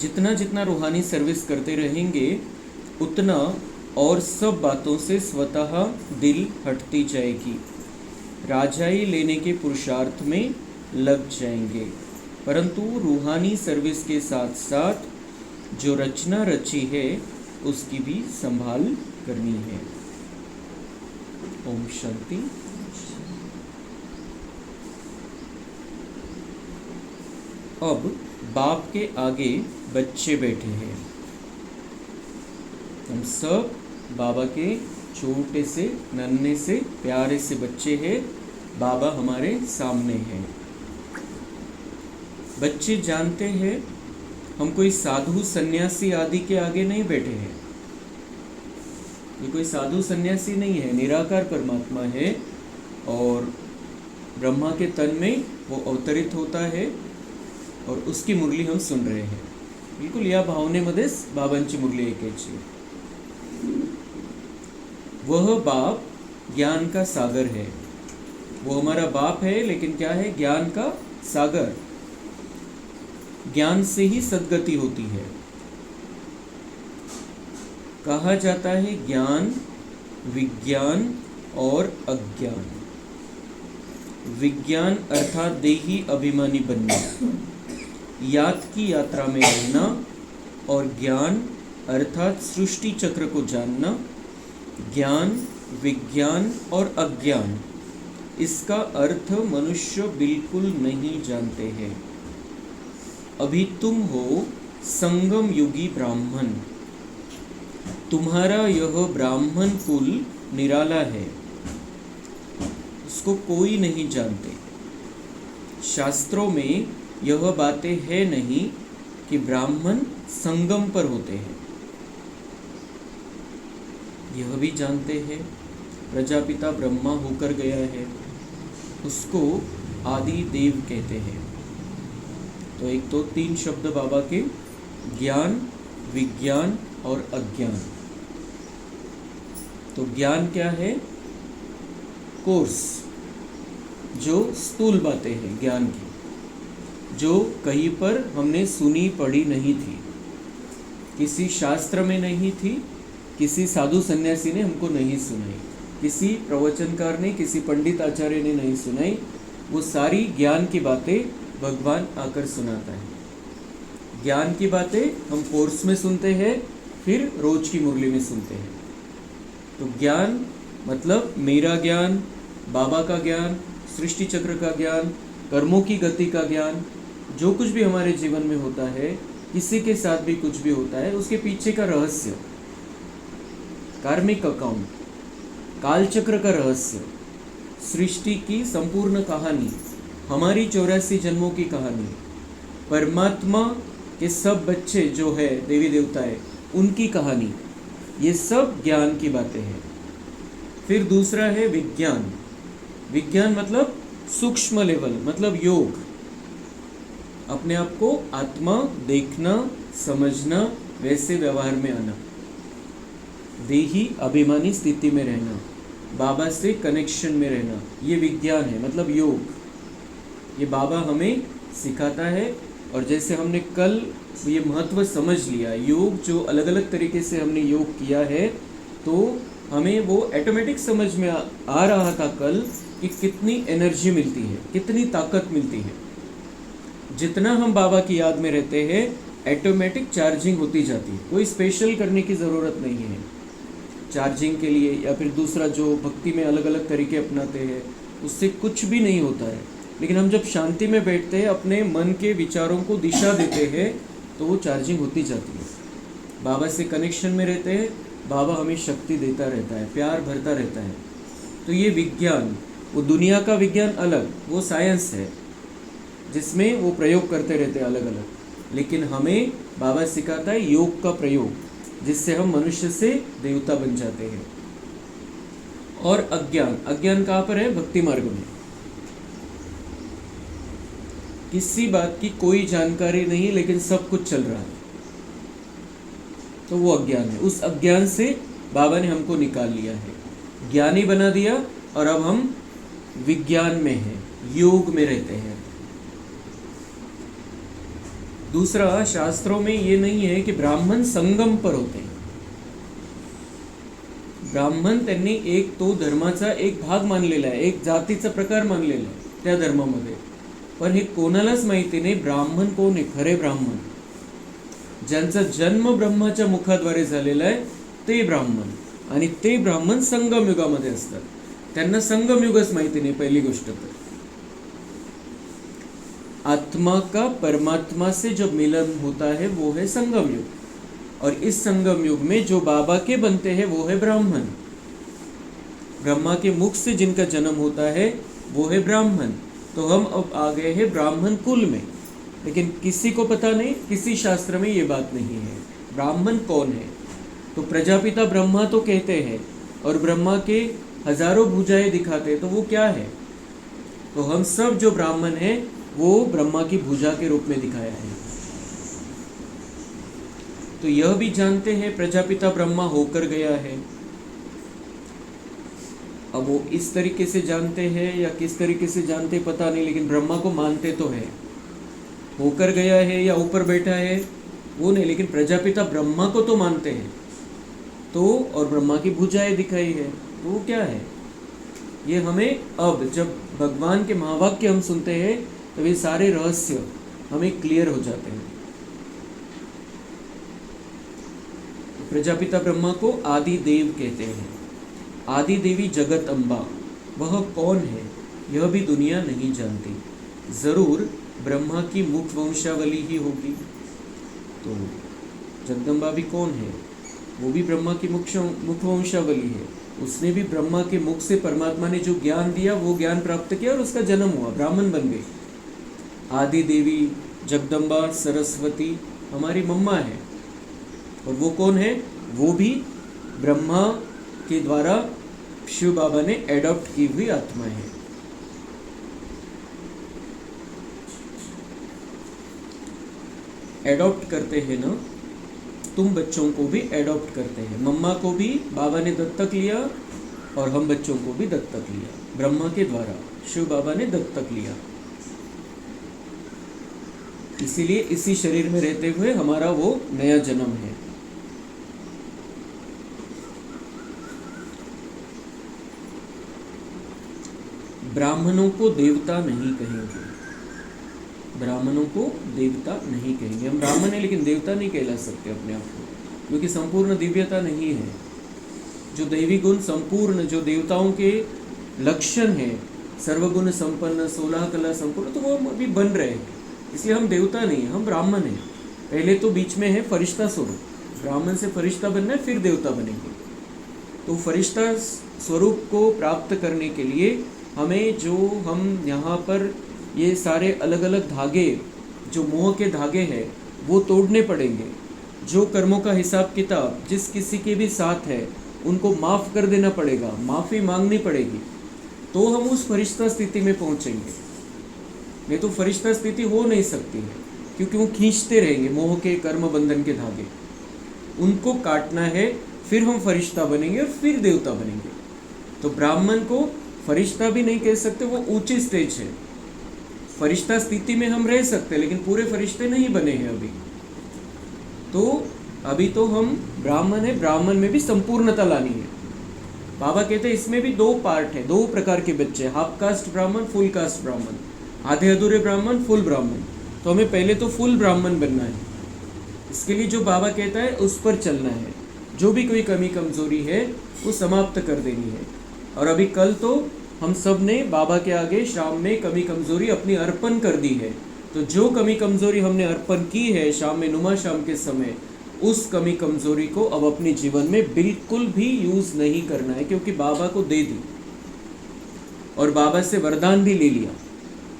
जितना जितना रूहानी सर्विस करते रहेंगे उतना और सब बातों से स्वतः दिल हटती जाएगी, राजाई लेने के पुरुषार्थ में लग जाएंगे। परंतु रूहानी सर्विस के साथ साथ जो रचना रची है उसकी भी संभाल करनी है। ओम शांति। अब बाप के आगे बच्चे बैठे हैं। हम सब बाबा के छोटे से नन्हे से प्यारे से बच्चे हैं। बाबा हमारे सामने हैं। बच्चे जानते हैं हम कोई साधु सन्यासी आदि के आगे नहीं बैठे हैं। ये कोई साधु सन्यासी नहीं है, निराकार परमात्मा है और ब्रह्मा के तन में वो अवतरित होता है और उसकी मुरली हम सुन रहे हैं। बिल्कुल या भावनेमध्येच बाबांची मुरली ऐकायची। वह बाप ज्ञान का सागर है। वो हमारा बाप है, लेकिन क्या है? ज्ञान का सागर। ज्ञान से ही सद्गति होती है। कहा जाता है ज्ञान, विज्ञान और अज्ञान। विज्ञान अर्थात देही अभिमानी बनना, याद की यात्रा में रहना, और ज्ञान अर्थात सृष्टि चक्र को जानना। ज्ञान, विज्ञान और अज्ञान, इसका अर्थ मनुष्य बिल्कुल नहीं जानते हैं। अभी तुम हो संगम युगी ब्राह्मण। तुम्हारा यह ब्राह्मण कुल निराला है, उसको कोई नहीं जानते। शास्त्रों में यह बातें है नहीं कि ब्राह्मण संगम पर होते हैं। यह भी जानते हैं प्रजापिता ब्रह्मा होकर गया है, उसको आदि देव कहते हैं। तो एक तो 3 शब्द बाबा के, ज्ञान, विज्ञान और अज्ञान। तो ज्ञान क्या है? कोर्स, जो स्थूल बातें हैं ज्ञान की, जो कहीं पर हमने सुनी पढ़ी नहीं थी, किसी शास्त्र में नहीं थी, किसी साधु सन्यासी ने हमको नहीं सुनाई, किसी प्रवचनकार ने, किसी पंडित आचार्य ने नहीं सुनाई। वो सारी ज्ञान की बातें भगवान आकर सुनाता है। ज्ञान की बातें हम कोर्स में सुनते हैं, फिर रोज की मुरली में सुनते हैं। तो ज्ञान मतलब मेरा ज्ञान, बाबा का ज्ञान, सृष्टि चक्र का ज्ञान, कर्मों की गति का ज्ञान। जो कुछ भी हमारे जीवन में होता है, किसी के साथ भी कुछ भी होता है, उसके पीछे का रहस्य, कार्मिक अकाउंट, कालचक्र का रहस्य, सृष्टि की संपूर्ण कहानी, हमारी 84 जन्मों की कहानी, परमात्मा के सब बच्चे जो है देवी देवताएं, उनकी कहानी, ये सब ज्ञान की बातें हैं। फिर दूसरा है विज्ञान। विज्ञान मतलब सूक्ष्म लेवल, मतलब योग, अपने आप को आत्मा देखना, समझना, वैसे व्यवहार में आना, देही अभिमानी स्थिति में रहना, बाबा से कनेक्शन में रहना, ये विज्ञान है, मतलब योग। ये बाबा हमें सिखाता है। और जैसे हमने कल ये महत्व समझ लिया, योग जो अलग अलग तरीके से हमने योग किया है, तो हमें वो ऑटोमेटिक समझ में आ रहा था कल कि कितनी एनर्जी मिलती है, कितनी ताकत मिलती है। जितना हम बाबा की याद में रहते हैं, ऑटोमेटिक चार्जिंग होती जाती है। कोई स्पेशल करने की ज़रूरत नहीं है चार्जिंग के लिए, या फिर दूसरा जो भक्ति में अलग अलग तरीके अपनाते हैं, उससे कुछ भी नहीं होता है। लेकिन हम जब शांति में बैठते हैं, अपने मन के विचारों को दिशा देते हैं, तो वो चार्जिंग होती जाती है। बाबा से कनेक्शन में रहते हैं, बाबा हमें शक्ति देता रहता है, प्यार भरता रहता है। तो ये विज्ञान, वो दुनिया का विज्ञान अलग, वो साइंस है जिसमें वो प्रयोग करते रहते हैं अलग अलग। लेकिन हमें बाबा सिखाता है योग का प्रयोग, जिससे हम मनुष्य से देवता बन जाते हैं। और अज्ञान, अज्ञान कहाँ पर है? भक्ति मार्ग में। किसी बात की कोई जानकारी नहीं, लेकिन सब कुछ चल रहा है, तो वो अज्ञान है। उस अज्ञान से बाबा ने हमको निकाल लिया है, ज्ञानी बना दिया, और अब हम विज्ञान में हैं, योग में रहते हैं। दूसरा, शास्त्रों में ये नहीं है की ब्राह्मण संगम पर होते हैं. ब्राह्मण त्यांनी एक तो धर्माचा एक भाग मानलेला आहे, एक जातीचा प्रकार मानलेला आहे त्या धर्मामध्ये. पण हे कोणालाच माहिती नाही ब्राह्मण कोण आहे. खरे ब्राह्मण ज्यांचा जन्म ब्रह्माच्या मुखाद्वारे झालेला आहे ते ब्राह्मण. आणि ते ब्राह्मण संगम युगामध्ये असतात. त्यांना संगम युगच माहिती नाही. पहिली गोष्ट तर आत्मा का परमात्मा से जब मिलन होता है वो है संगम युग. और इस संगम युग में जो बाबा के बनते हैं वो है ब्राह्मण. ब्रह्मा के मुख से जिनका जन्म होता है वो है ब्राह्मण. तो हम अब आ गए हैं ब्राह्मण कुल में. लेकिन किसी को पता नहीं, किसी शास्त्र में ये बात नहीं है ब्राह्मण कौन है. तो प्रजापिता ब्रह्मा तो कहते हैं और ब्रह्मा के हजारों भुजाएं दिखाते, तो वो क्या है. तो हम सब जो ब्राह्मण हैं वो ब्रह्मा की भुजा के रूप में दिखाया है. तो यह भी जानते हैं प्रजापिता ब्रह्मा होकर गया है. अब वो इस तरीके से जानते हैं या किस तरीके से जानते पता नहीं, लेकिन ब्रह्मा को मानते तो है. होकर गया है या ऊपर बैठा है वो नहीं, लेकिन प्रजापिता ब्रह्मा को तो मानते हैं. तो और ब्रह्मा की भुजाएं दिखाई है, तो वो क्या है. ये हमें अब जब भगवान के महावाक्य हम सुनते हैं तो ये सारे रहस्य हमें क्लियर हो जाते हैं. प्रजापिता ब्रह्मा को आदि देव कहते हैं. आदि देवी जगत अम्बा, वह कौन है यह भी दुनिया नहीं जानती. जरूर ब्रह्मा की मुख वंशावली ही होगी. तो जगदम्बा भी कौन है, वो भी ब्रह्मा की मुख वंशावली है. उसने भी ब्रह्मा के मुख से परमात्मा ने जो ज्ञान दिया वो ज्ञान प्राप्त किया और उसका जन्म हुआ, ब्राह्मण बन गई. आदि देवी जगदम्बा सरस्वती हमारी मम्मा है. और वो कौन है, वो भी ब्रह्मा के द्वारा शिव बाबा ने एडॉप्ट की हुई आत्मा है. एडॉप्ट करते हैं ना, तुम बच्चों को भी एडॉप्ट करते हैं. मम्मा को भी बाबा ने दत्तक लिया और हम बच्चों को भी दत्तक लिया. ब्रह्मा के द्वारा शिव बाबा ने दत्तक लिया. इसीलिए इसी शरीर में रहते हुए हमारा वो नया जन्म है. ब्राह्मणों को देवता नहीं कहेंगे. ब्राह्मणों को देवता नहीं कहेंगे. हम ब्राह्मण हैं लेकिन देवता नहीं कहला सकते अपने आप को, क्योंकि संपूर्ण दिव्यता नहीं है. जो दैवी गुण संपूर्ण, जो देवताओं के लक्षण है, सर्वगुण संपन्न, 16 कला संपूर्ण, तो वो अभी बन रहे हैं. इसलिए हम देवता नहीं हैं, हम ब्राह्मण हैं. पहले तो बीच में है फरिश्ता स्वरूप. ब्राह्मण से फरिश्ता बनना है, फिर देवता बनेंगे. तो फरिश्ता स्वरूप को प्राप्त करने के लिए हमें जो हम यहाँ पर ये सारे अलग अलग धागे, जो मोह के धागे हैं, वो तोड़ने पड़ेंगे. जो कर्मों का हिसाब किताब जिस किसी के भी साथ है उनको माफ़ कर देना पड़ेगा, माफ़ी मांगनी पड़ेगी, तो हम उस फरिश्ता स्थिति में पहुँचेंगे. नहीं तो फरिश्ता स्थिति हो नहीं सकती है, क्योंकि वो खींचते रहेंगे मोह के कर्म बंधन के धागे. उनको काटना है, फिर हम फरिश्ता बनेंगे और फिर देवता बनेंगे. तो ब्राह्मण को फरिश्ता भी नहीं कह सकते, वो ऊंची स्टेज है. फरिश्ता स्थिति में हम रह सकते, लेकिन पूरे फरिश्ते नहीं बने हैं अभी. तो अभी तो हम ब्राह्मण है. ब्राह्मण में भी संपूर्णता लानी है. बाबा कहते हैं इसमें भी 2 पार्ट है, 2 प्रकार के बच्चे, हाफ कास्ट ब्राह्मण, फुल कास्ट ब्राह्मण, आधे अधूरे ब्राह्मण, फुल ब्राह्मण. तो हमें पहले तो फुल ब्राह्मण बनना है. इसके लिए जो बाबा कहता है उस पर चलना है. जो भी कोई कमी कमजोरी है वो समाप्त कर देनी है. और अभी कल तो हम सब ने बाबा के आगे शाम में कमी कमजोरी अपनी अर्पण कर दी है. तो जो कमी कमजोरी हमने अर्पण की है शाम में, नुमा शाम के समय, उस कमी कमजोरी को अब अपने जीवन में बिल्कुल भी यूज नहीं करना है, क्योंकि बाबा को दे दी और बाबा से वरदान भी ले लिया.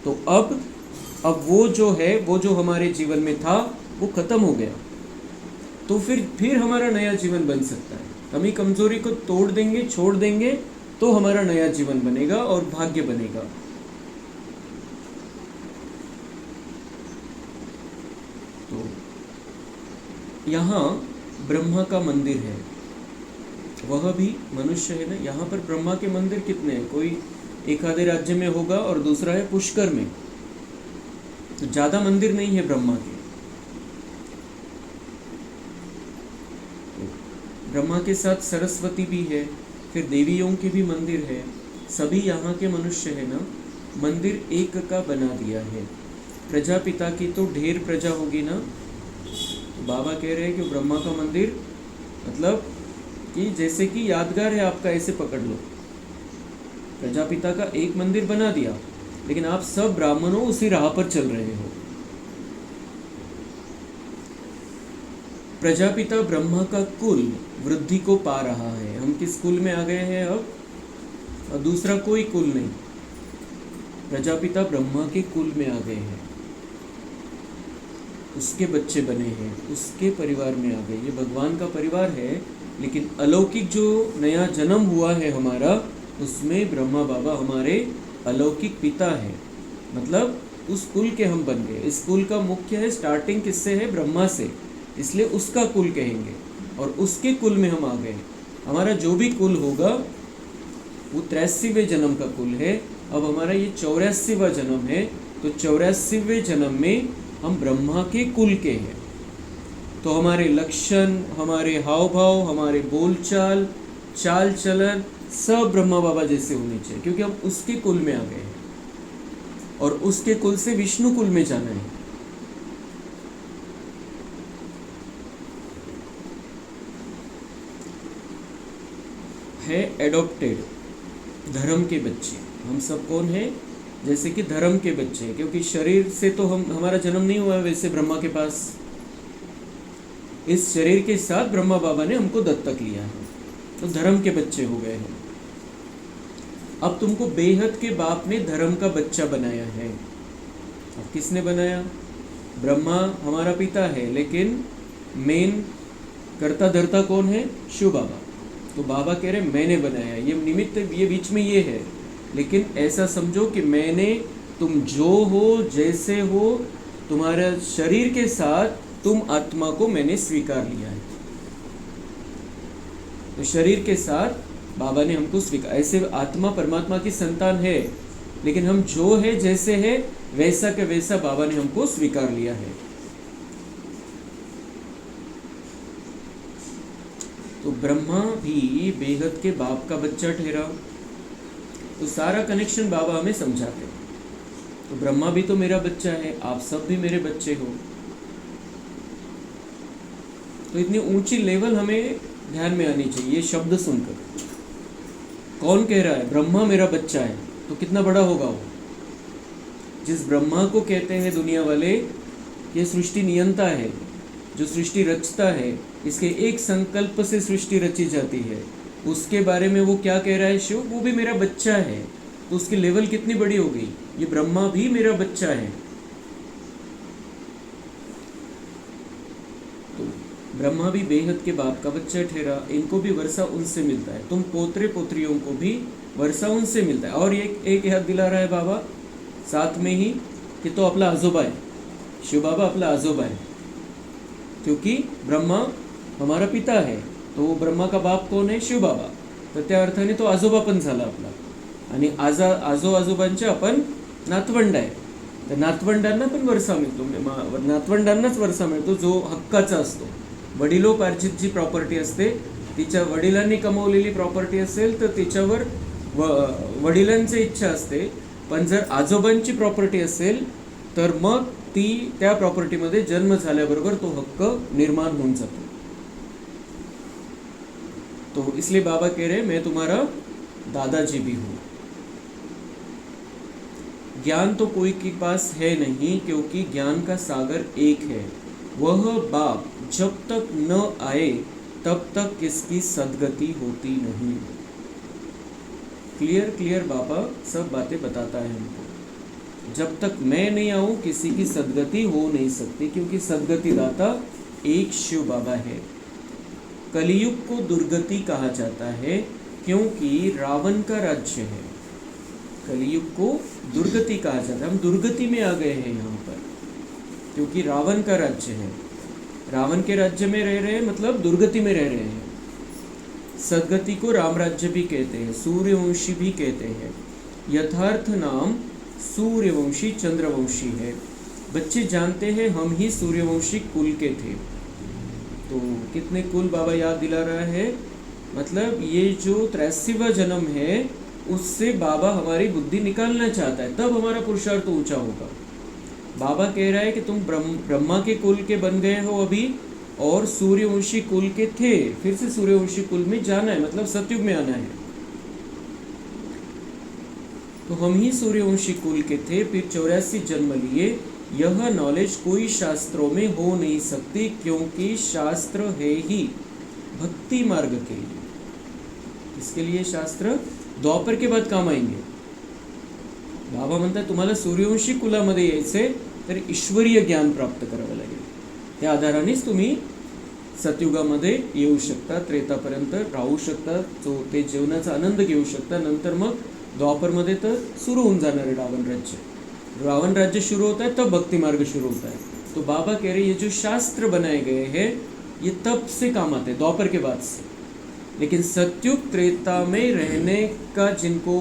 तो अब वो जो है, वो जो हमारे जीवन में था वो खत्म हो गया. तो फिर हमारा नया जीवन बन सकता है. कमी कमजोरी को तोड़ देंगे, छोड़ देंगे, तो हमारा नया जीवन बनेगा और भाग्य बनेगा. तो यहाँ ब्रह्मा का मंदिर है, वह भी मनुष्य है ना. यहाँ पर ब्रह्मा के मंदिर कितने हैं? कोई एक आधे राज्य में होगा और दूसरा है पुष्कर में. तो ज़्यादा मंदिर नहीं है ब्रह्मा के. ब्रह्मा के साथ सरस्वती भी है, फिर देवियों के भी मंदिर है, सभी यहाँ के मनुष्य है ना, मंदिर एक का बना दिया है। प्रजापिता की तो ढेर प्रजा होगी ना, तो बाबा कह रहे हैं कि ब्रह्मा का मंदिर मतलब कि जैसे कि यादगार है आपका, ऐसे पकड़ लो। प्रजापिता का एक मंदिर बना दिया, लेकिन आप सब ब्राह्मणों उसी राह पर चल रहे हो। प्रजापिता ब्रह्मा का कुल वृद्धि को पा रहा है। हम किस कुल में आ गए हैं अब? और दूसरा कोई कुल नहीं, प्रजापिता ब्रह्मा के कुल में आ गए हैं, उसके बच्चे बने हैं, उसके परिवार में आ गए। ये भगवान का परिवार है, लेकिन अलौकिक जो नया जन्म हुआ है हमारा, उसमें ब्रह्मा बाबा हमारे अलौकिक पिता है, मतलब उस कुल के हम बन गए। इस कुल का मुख्य है, स्टार्टिंग किससे है? ब्रह्मा से, इसलिए उसका कुल कहेंगे, और उसके कुल में हम आ गए। हमारा जो भी कुल होगा वो 83वें जन्म का कुल है। अब हमारा ये 84वां जन्म है, तो 84वें जन्म में हम ब्रह्मा के कुल के हैं। तो हमारे लक्षण, हमारे हाव भाव, हमारे बोलचाल, चाल चलन सब ब्रह्मा बाबा जैसे होने चाहिए, क्योंकि हम उसके कुल में आ गए हैं, और उसके कुल से विष्णु कुल में जाना है एडॉप्टेड, धर्म के बच्चे। हम सब कौन हैं? जैसे कि धर्म के बच्चे, क्योंकि शरीर से तो हमारा जन्म नहीं हुआ है वैसे ब्रह्मा के पास। इस शरीर के साथ ब्रह्मा बाबा ने हमको दत्तक लिया है, तो धर्म के बच्चे हो गए हैं। अब तुमको बेहद के बाप ने धर्म का बच्चा बनाया है। अब किसने बनाया? ब्रह्मा हमारा पिता है, लेकिन मेन कर्ता धर्ता कौन है? शिव बाबा। तो बाबा कह रहे मैंने बनाया, ये निमित्त, ये बीच में ये है, लेकिन ऐसा समझो कि मैंने, तुम जो हो, जैसे हो, तुम्हारा शरीर के साथ तुम आत्मा को मैंने स्वीकार लिया है। तो शरीर के साथ बाबा ने हमको स्वीकार, ऐसे आत्मा परमात्मा की संतान है, लेकिन हम जो है, जैसे है, वैसा के वैसा बाबा ने हमको स्वीकार लिया है। तो ब्रह्मा भी बेहद के बाप का बच्चा ठहरा। तो सारा कनेक्शन बाबा हमें समझाते। तो ब्रह्मा भी तो मेरा बच्चा है, आप सब भी मेरे बच्चे हो। तो इतनी ऊंची लेवल हमें ध्यान में आनी चाहिए शब्द सुनकर। कौन कह रहा है ब्रह्मा मेरा बच्चा है? तो कितना बड़ा होगा वो। जिस ब्रह्मा को कहते हैं दुनिया वाले ये सृष्टि नियंता है, जो सृष्टि रचता है, इसके एक संकल्प से सृष्टि रची जाती है, उसके बारे में वो क्या कह रहा है शिव? वो भी मेरा बच्चा है। तो उसकी लेवल कितनी बड़ी हो गई? ये ब्रह्मा भी मेरा बच्चा है। तो ब्रह्मा भी बेहद के बाप का बच्चा ठहरा। इनको भी वर्षा उनसे मिलता है, तुम पोतरे पोत्रियों को भी वर्षा उनसे मिलता है। और एक याद दिला रहा है बाबा साथ में ही कि तो अपना आजोबा है, शिव बाबा अपना आजोबा है, क्योंकि ब्रह्मा हमारा पिता है, तो ब्रह्मा का बाप कोण आहे? शिव बाबा. तर त्या अर्थाने तो आजोबा पण झाला आपला. आणि आजोबांचे आपण नातवंड आहे. तर नातवंडांना पण वरसा मिळतो, नातवंडांनाच वरसा मिळतो जो हक्काचा असतो. वडिलोपार्जित जी प्रॉपर्टी असते, तिच्या वडिलांनी कमवलेली प्रॉपर्टी असेल तर तिच्यावर वडिलांची इच्छा असते, पण जर आजोबांची प्रॉपर्टी असेल तर मग ती त्या प्रॉपर्टीमध्ये जन्म झाल्याबरोबर तो हक्क निर्माण होऊन जातो. तो इसलिए बाबा कह रहे मैं तुम्हारा दादाजी भी हूँ. ज्ञान तो कोई के पास है नहीं, क्योंकि ज्ञान का सागर एक है. वह बाप जब तक न आए तब तक किसकी सदगति होती नहीं. क्लियर बाबा सब बातें बताता है हमको. जब तक मैं नहीं आऊँ किसी की सदगति हो नहीं सकती, क्योंकि सदगति दाता एक शिव बाबा है. कलियुग को दुर्गति कहा जाता है क्योंकि रावण का राज्य है. कलियुग को दुर्गति कहा जाता है. हम दुर्गति में आ गए हैं यहाँ पर, क्योंकि रावण का राज्य है. रावण के राज्य में रह रहे हैं मतलब दुर्गति में रह रहे हैं. सदगति को राम राज्य भी कहते हैं, सूर्यवंशी भी कहते हैं. यथार्थ नाम सूर्यवंशी चंद्रवंशी है. बच्चे जानते हैं हम ही सूर्यवंशी कुल के थे. तो देखो कितने कुल बाबा याद दिला रहा है। मतलब ये जो 83वां जन्म है उससे बाबा हमारी बुद्धि निकालना चाहता है, तब हमारा पुरुषार्थ ऊंचा होगा। बाबा कह रहा है कि तुम ब्रह्मा के कुल के बन गए हो अभी, और सूर्यवंशी कुल के थे, फिर से सूर्यवंशी कुल में जाना है, मतलब सतयुग में आना है। तो हम ही सूर्यवंशी कुल के थे, फिर 84 जन्म लिए। यह नॉलेज कोई शास्त्रों में हो नहीं सकती, क्योंकि शास्त्र है ही भक्ति मार्ग के लिए। इसके लिए शास्त्र द्वापर के बाद काम आएंगे। बाबा म्हणतात तुम्हाला सूर्यवंशी कुलामध्ये यायचे तर ईश्वरीय ज्ञान प्राप्त करावं लागेल, त्या आधारानेच तुम्ही सतयुगामध्ये येऊ शकता, त्रेतापर्यंत राहू शकता, ते जीवनाचा आनंद घेऊ शकता। नंतर मग द्वापरमध्ये तर सुरू होऊन जाणार आहे रावण राज्य। रावण राज्य शुरू होता है तब भक्ति मार्ग शुरू होता है। तो बाबा कह रहे ये जो शास्त्र बनाए गए हैं ये तब से काम आते हैं, द्वापर के बाद से। लेकिन सतयुग त्रेता में रहने का जिनको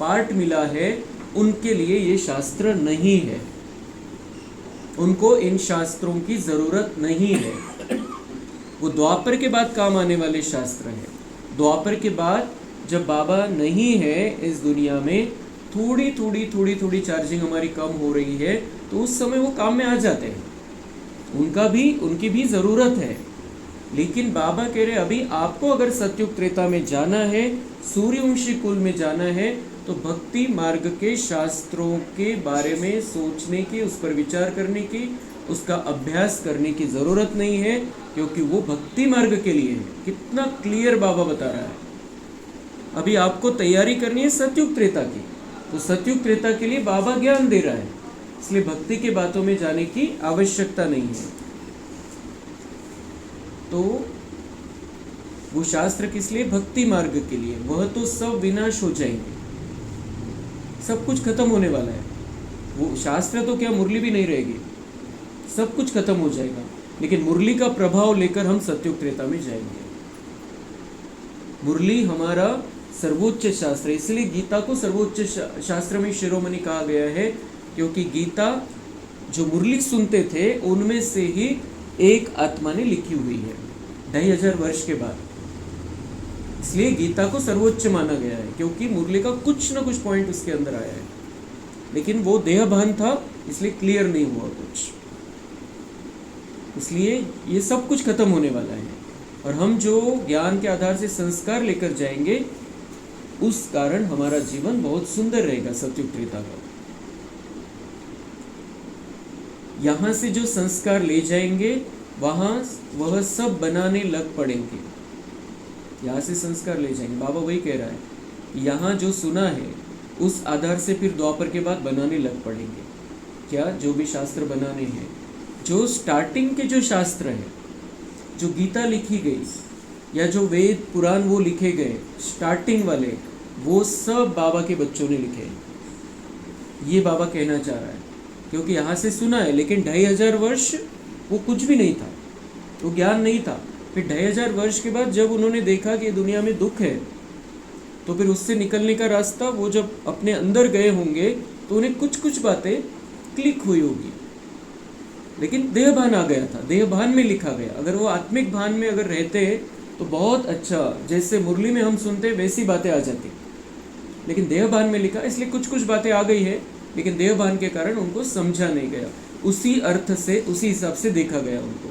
पार्ट मिला है उनके लिए ये शास्त्र नहीं है, उनको इन शास्त्रों की जरूरत नहीं है। वो द्वापर के बाद काम आने वाले शास्त्र है। द्वापर के बाद जब बाबा नहीं है इस दुनिया में, थोड़ी चार्जिंग हमारी कम हो रही है, तो उस समय वो काम में आ जाते हैं, उनकी भी ज़रूरत है। लेकिन बाबा कह रहे अभी आपको अगर सतयुग त्रेता में जाना है, सूर्यवंशी कुल में जाना है, तो भक्ति मार्ग के शास्त्रों के बारे में सोचने की, उस पर विचार करने की, उसका अभ्यास करने की ज़रूरत नहीं है, क्योंकि वो भक्ति मार्ग के लिए है। कितना क्लियर बाबा बता रहा है। अभी आपको तैयारी करनी है सतयुग त्रेता की, तो सतयुग त्रेता के लिए बाबा ज्ञान दे रहा है, इसलिए भक्ति के बातों में जाने की आवश्यकता नहीं है। तो वो शास्त्र किस लिए? भक्ति मार्ग के लिए। वह तो सब विनाश हो जाएंगे, सब कुछ खत्म होने वाला है। वो शास्त्र तो क्या, मुरली भी नहीं रहेगी, सब कुछ खत्म हो जाएगा। लेकिन मुरली का प्रभाव लेकर हम सतयुग त्रेता में जाएंगे। मुरली हमारा सर्वोच्च शास्त्र है, इसलिए गीता को सर्वोच्च शास्त्र में शिरोमणि कहा गया है, क्योंकि गीता जो मुरली सुनते थे उनमें से ही एक आत्मा ने लिखी हुई है 2500 वर्ष के बाद। इसलिए गीता को सर्वोच्च माना गया है, क्योंकि मुरली का कुछ ना कुछ पॉइंट उसके अंदर आया है। लेकिन वो देहभान था, इसलिए क्लियर नहीं हुआ कुछ, इसलिए ये सब कुछ खत्म होने वाला है। और हम जो ज्ञान के आधार से संस्कार लेकर जाएंगे, उस कारण हमारा जीवन बहुत सुंदर रहेगा सतयुग त्रेता का। यहाँ से जो संस्कार ले जाएंगे वह सब बनाने लग पड़ेंगे। यहाँ से संस्कार ले जाएंगे, बाबा वही कह रहा है। यहाँ जो सुना है उस आधार से फिर द्वापर के बाद बनाने लग पड़ेंगे। क्या? जो भी शास्त्र बनाने हैं, जो स्टार्टिंग के जो शास्त्र है, जो गीता लिखी गई या जो वेद पुराण वो लिखे गए स्टार्टिंग वाले, वो सब बाबा के बच्चों ने लिखे। ये बाबा कहना चाह रहा है, क्योंकि यहाँ से सुना है, लेकिन 2500 वर्ष वो कुछ भी नहीं था, वो ज्ञान नहीं था। फिर 2500 वर्ष के बाद जब उन्होंने देखा कि दुनिया में दुख है, तो फिर उससे निकलने का रास्ता, वो जब अपने अंदर गए होंगे तो उन्हें कुछ बातें क्लिक हुई होगी। लेकिन देहभान आ गया था, देहभान में लिखा गया। अगर वो आत्मिक भान में अगर रहते तो बहुत अच्छा, जैसे मुरली में हम सुनते वैसी बातें आ जाती। लेकिन देहभान में लिखा, इसलिए कुछ बातें आ गई है, लेकिन देहभान के कारण उनको समझा नहीं गया, उसी अर्थ से, उसी हिसाब से देखा गया उनको।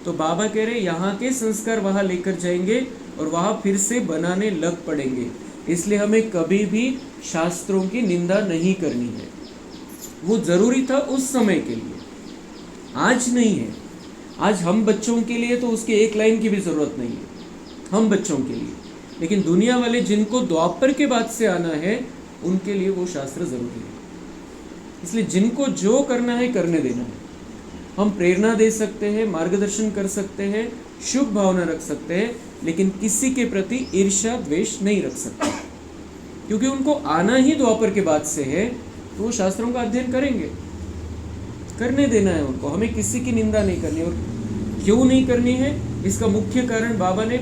तो बाबा कह रहे यहाँ के संस्कार वहाँ लेकर जाएंगे और वहाँ फिर से बनाने लग पड़ेंगे। इसलिए हमें कभी भी शास्त्रों की निंदा नहीं करनी है। वो ज़रूरी था उस समय के लिए, आज नहीं है। आज हम बच्चों के लिए तो उसके एक लाइन की भी ज़रूरत नहीं है, हम बच्चों के लिए। लेकिन दुनिया वाले जिनको द्वापर के बाद से आना है, उनके लिए वो शास्त्र ज़रूरी है। इसलिए जिनको जो करना है करने देना है। हम प्रेरणा दे सकते हैं, मार्गदर्शन कर सकते हैं, शुभ भावना रख सकते हैं, लेकिन किसी के प्रति ईर्ष्या द्वेष नहीं रख सकते, क्योंकि उनको आना ही द्वापर के बाद से है। तो वो शास्त्रों का अध्ययन करेंगे, करने देना है उनको। हमें किसी की निंदा नहीं करनी। और क्यों नहीं करनी है, इसका मुख्य कारण बाबा ने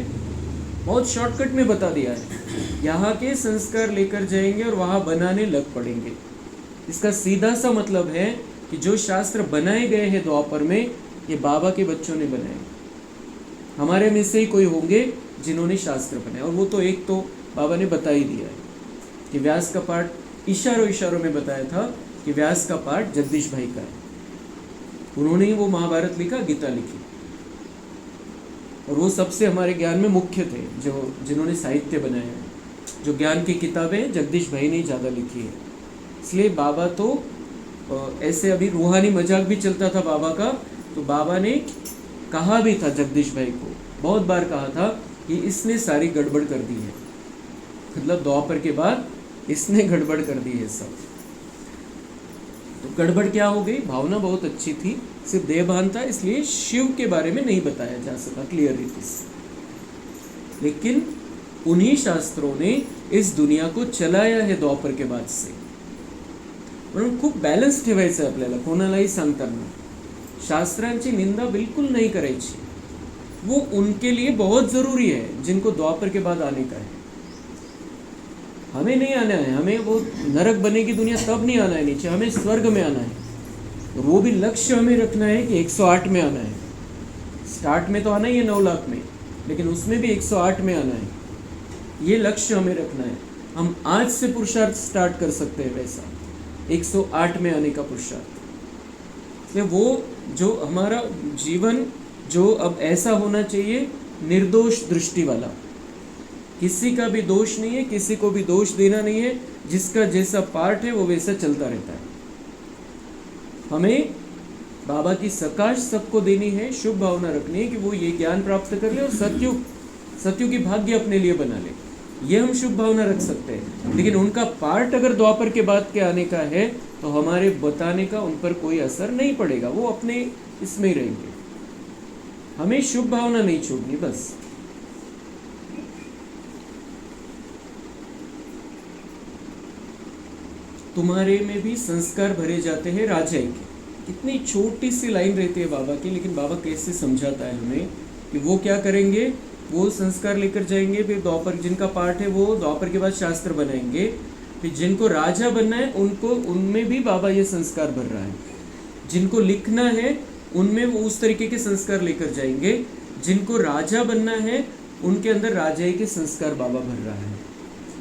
बहुत शॉर्टकट में बता दिया है। यहाँ के संस्कार लेकर जाएंगे और वहाँ बनाने लग पड़ेंगे। इसका सीधा सा मतलब है कि जो शास्त्र बनाए गए हैं द्वापर में, ये बाबा के बच्चों ने बनाए। हमारे में से ही कोई होंगे जिन्होंने शास्त्र बनाए, और वो तो एक तो बाबा ने बता ही दिया है कि व्यास का पाठ इशारों इशारों में बताया था कि व्यास का पाठ जगदीश भाई का है। उन्होंने ही वो महाभारत लिखा, गीता लिखी, और वो सबसे हमारे ज्ञान में मुख्य थे जो जिन्होंने साहित्य बनाया है। जो ज्ञान की किताबें जगदीश भाई ने ज़्यादा लिखी है। इसलिए बाबा तो ऐसे, अभी रूहानी मजाक भी चलता था बाबा का, तो बाबा ने कहा भी था जगदीश भाई को, बहुत बार कहा था कि इसने सारी गड़बड़ कर दी है, मतलब द्वापर के बाद इसने गड़बड़ कर दी है सब। तो गड़बड़ क्या हो गई? भावना बहुत अच्छी थी, सिर्फ देह भान था, इसलिए शिव के बारे में नहीं बताया जा सका क्लियर रीति से। लेकिन उन्हीं शास्त्रों ने इस दुनिया को चलाया है द्वापर के बाद से। म्हणून खूप बॅलन्स ठेवायचं आपल्याला, कोणालाही सांगताना शास्त्रांची निंदा बिल्कुल नहीं करायची। वो उनके लिए बहुत ज़रूरी है जिनको द्वापर के बाद आने का है। हमें नहीं आना है, हमें वो नरक बनेगी दुनिया तब नहीं आना है नीचे, हमें स्वर्ग में आना है। और वो भी लक्ष्य हमें रखना है कि 108 में आना है। स्टार्ट में तो आना ही है 9 लाख में, लेकिन उसमें भी 108 में आना है, ये लक्ष्य हमें रखना है। हम आज से पुरुषार्थ स्टार्ट कर सकते हैं वैसा 108 में आने का पुरुषार्थ। इसलिए वो जो हमारा जीवन जो अब ऐसा होना चाहिए, निर्दोष दृष्टि वाला, किसी का भी दोष नहीं है, किसी को भी दोष देना नहीं है, जिसका जैसा पार्ट है वो वैसा चलता रहता है। हमें बाबा की सकाश सबको देनी है, शुभ भावना रखनी है कि वो ये ज्ञान प्राप्त कर ले और सत्युग की भाग्य अपने लिए बना ले, ये हम शुभ भावना रख सकते हैं। लेकिन उनका पार्ट अगर द्वापर के बाद के आने का है तो हमारे बताने का उन पर कोई असर नहीं पड़ेगा, वो अपने इसमें ही रहेंगे। हमें शुभ भावना नहीं छोड़नी बस। तुम्हारे में भी संस्कार भरे जाते हैं राजाई के। कितनी छोटी सी लाइन रहती है बाबा की, लेकिन बाबा कैसे समझाता है हमें कि वो क्या करेंगे, वो संस्कार लेकर जाएंगे, फिर द्वापर जिनका पार्ट है वो द्वापर के बाद शास्त्र बनाएंगे, फिर जिनको राजा बनना है उनको उनमें भी बाबा ये संस्कार भर रहा है। जिनको लिखना है उनमें वो उस तरीके के संस्कार लेकर जाएंगे, जिनको राजा बनना है उनके अंदर राजाई के संस्कार बाबा भर रहा है।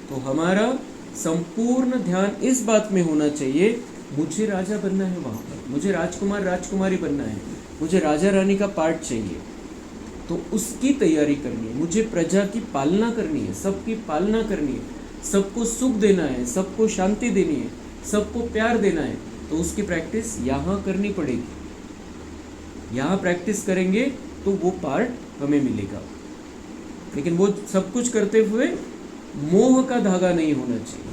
तो हमारा संपूर्ण ध्यान इस बात में होना चाहिए, मुझे राजा बनना है वहाँ पर, मुझे राजकुमार राजकुमारी बनना है, मुझे राजा रानी का पार्ट चाहिए, तो उसकी तैयारी करनी है। मुझे प्रजा की पालना करनी है, सबकी पालना करनी है, सबको सुख देना है, सबको शांति देनी है, सबको प्यार देना है, तो उसकी प्रैक्टिस यहाँ करनी पड़ेगी। यहाँ प्रैक्टिस करेंगे तो वो पार्ट हमें मिलेगा। लेकिन वो सब कुछ करते हुए मोह का धागा नहीं होना चाहिए।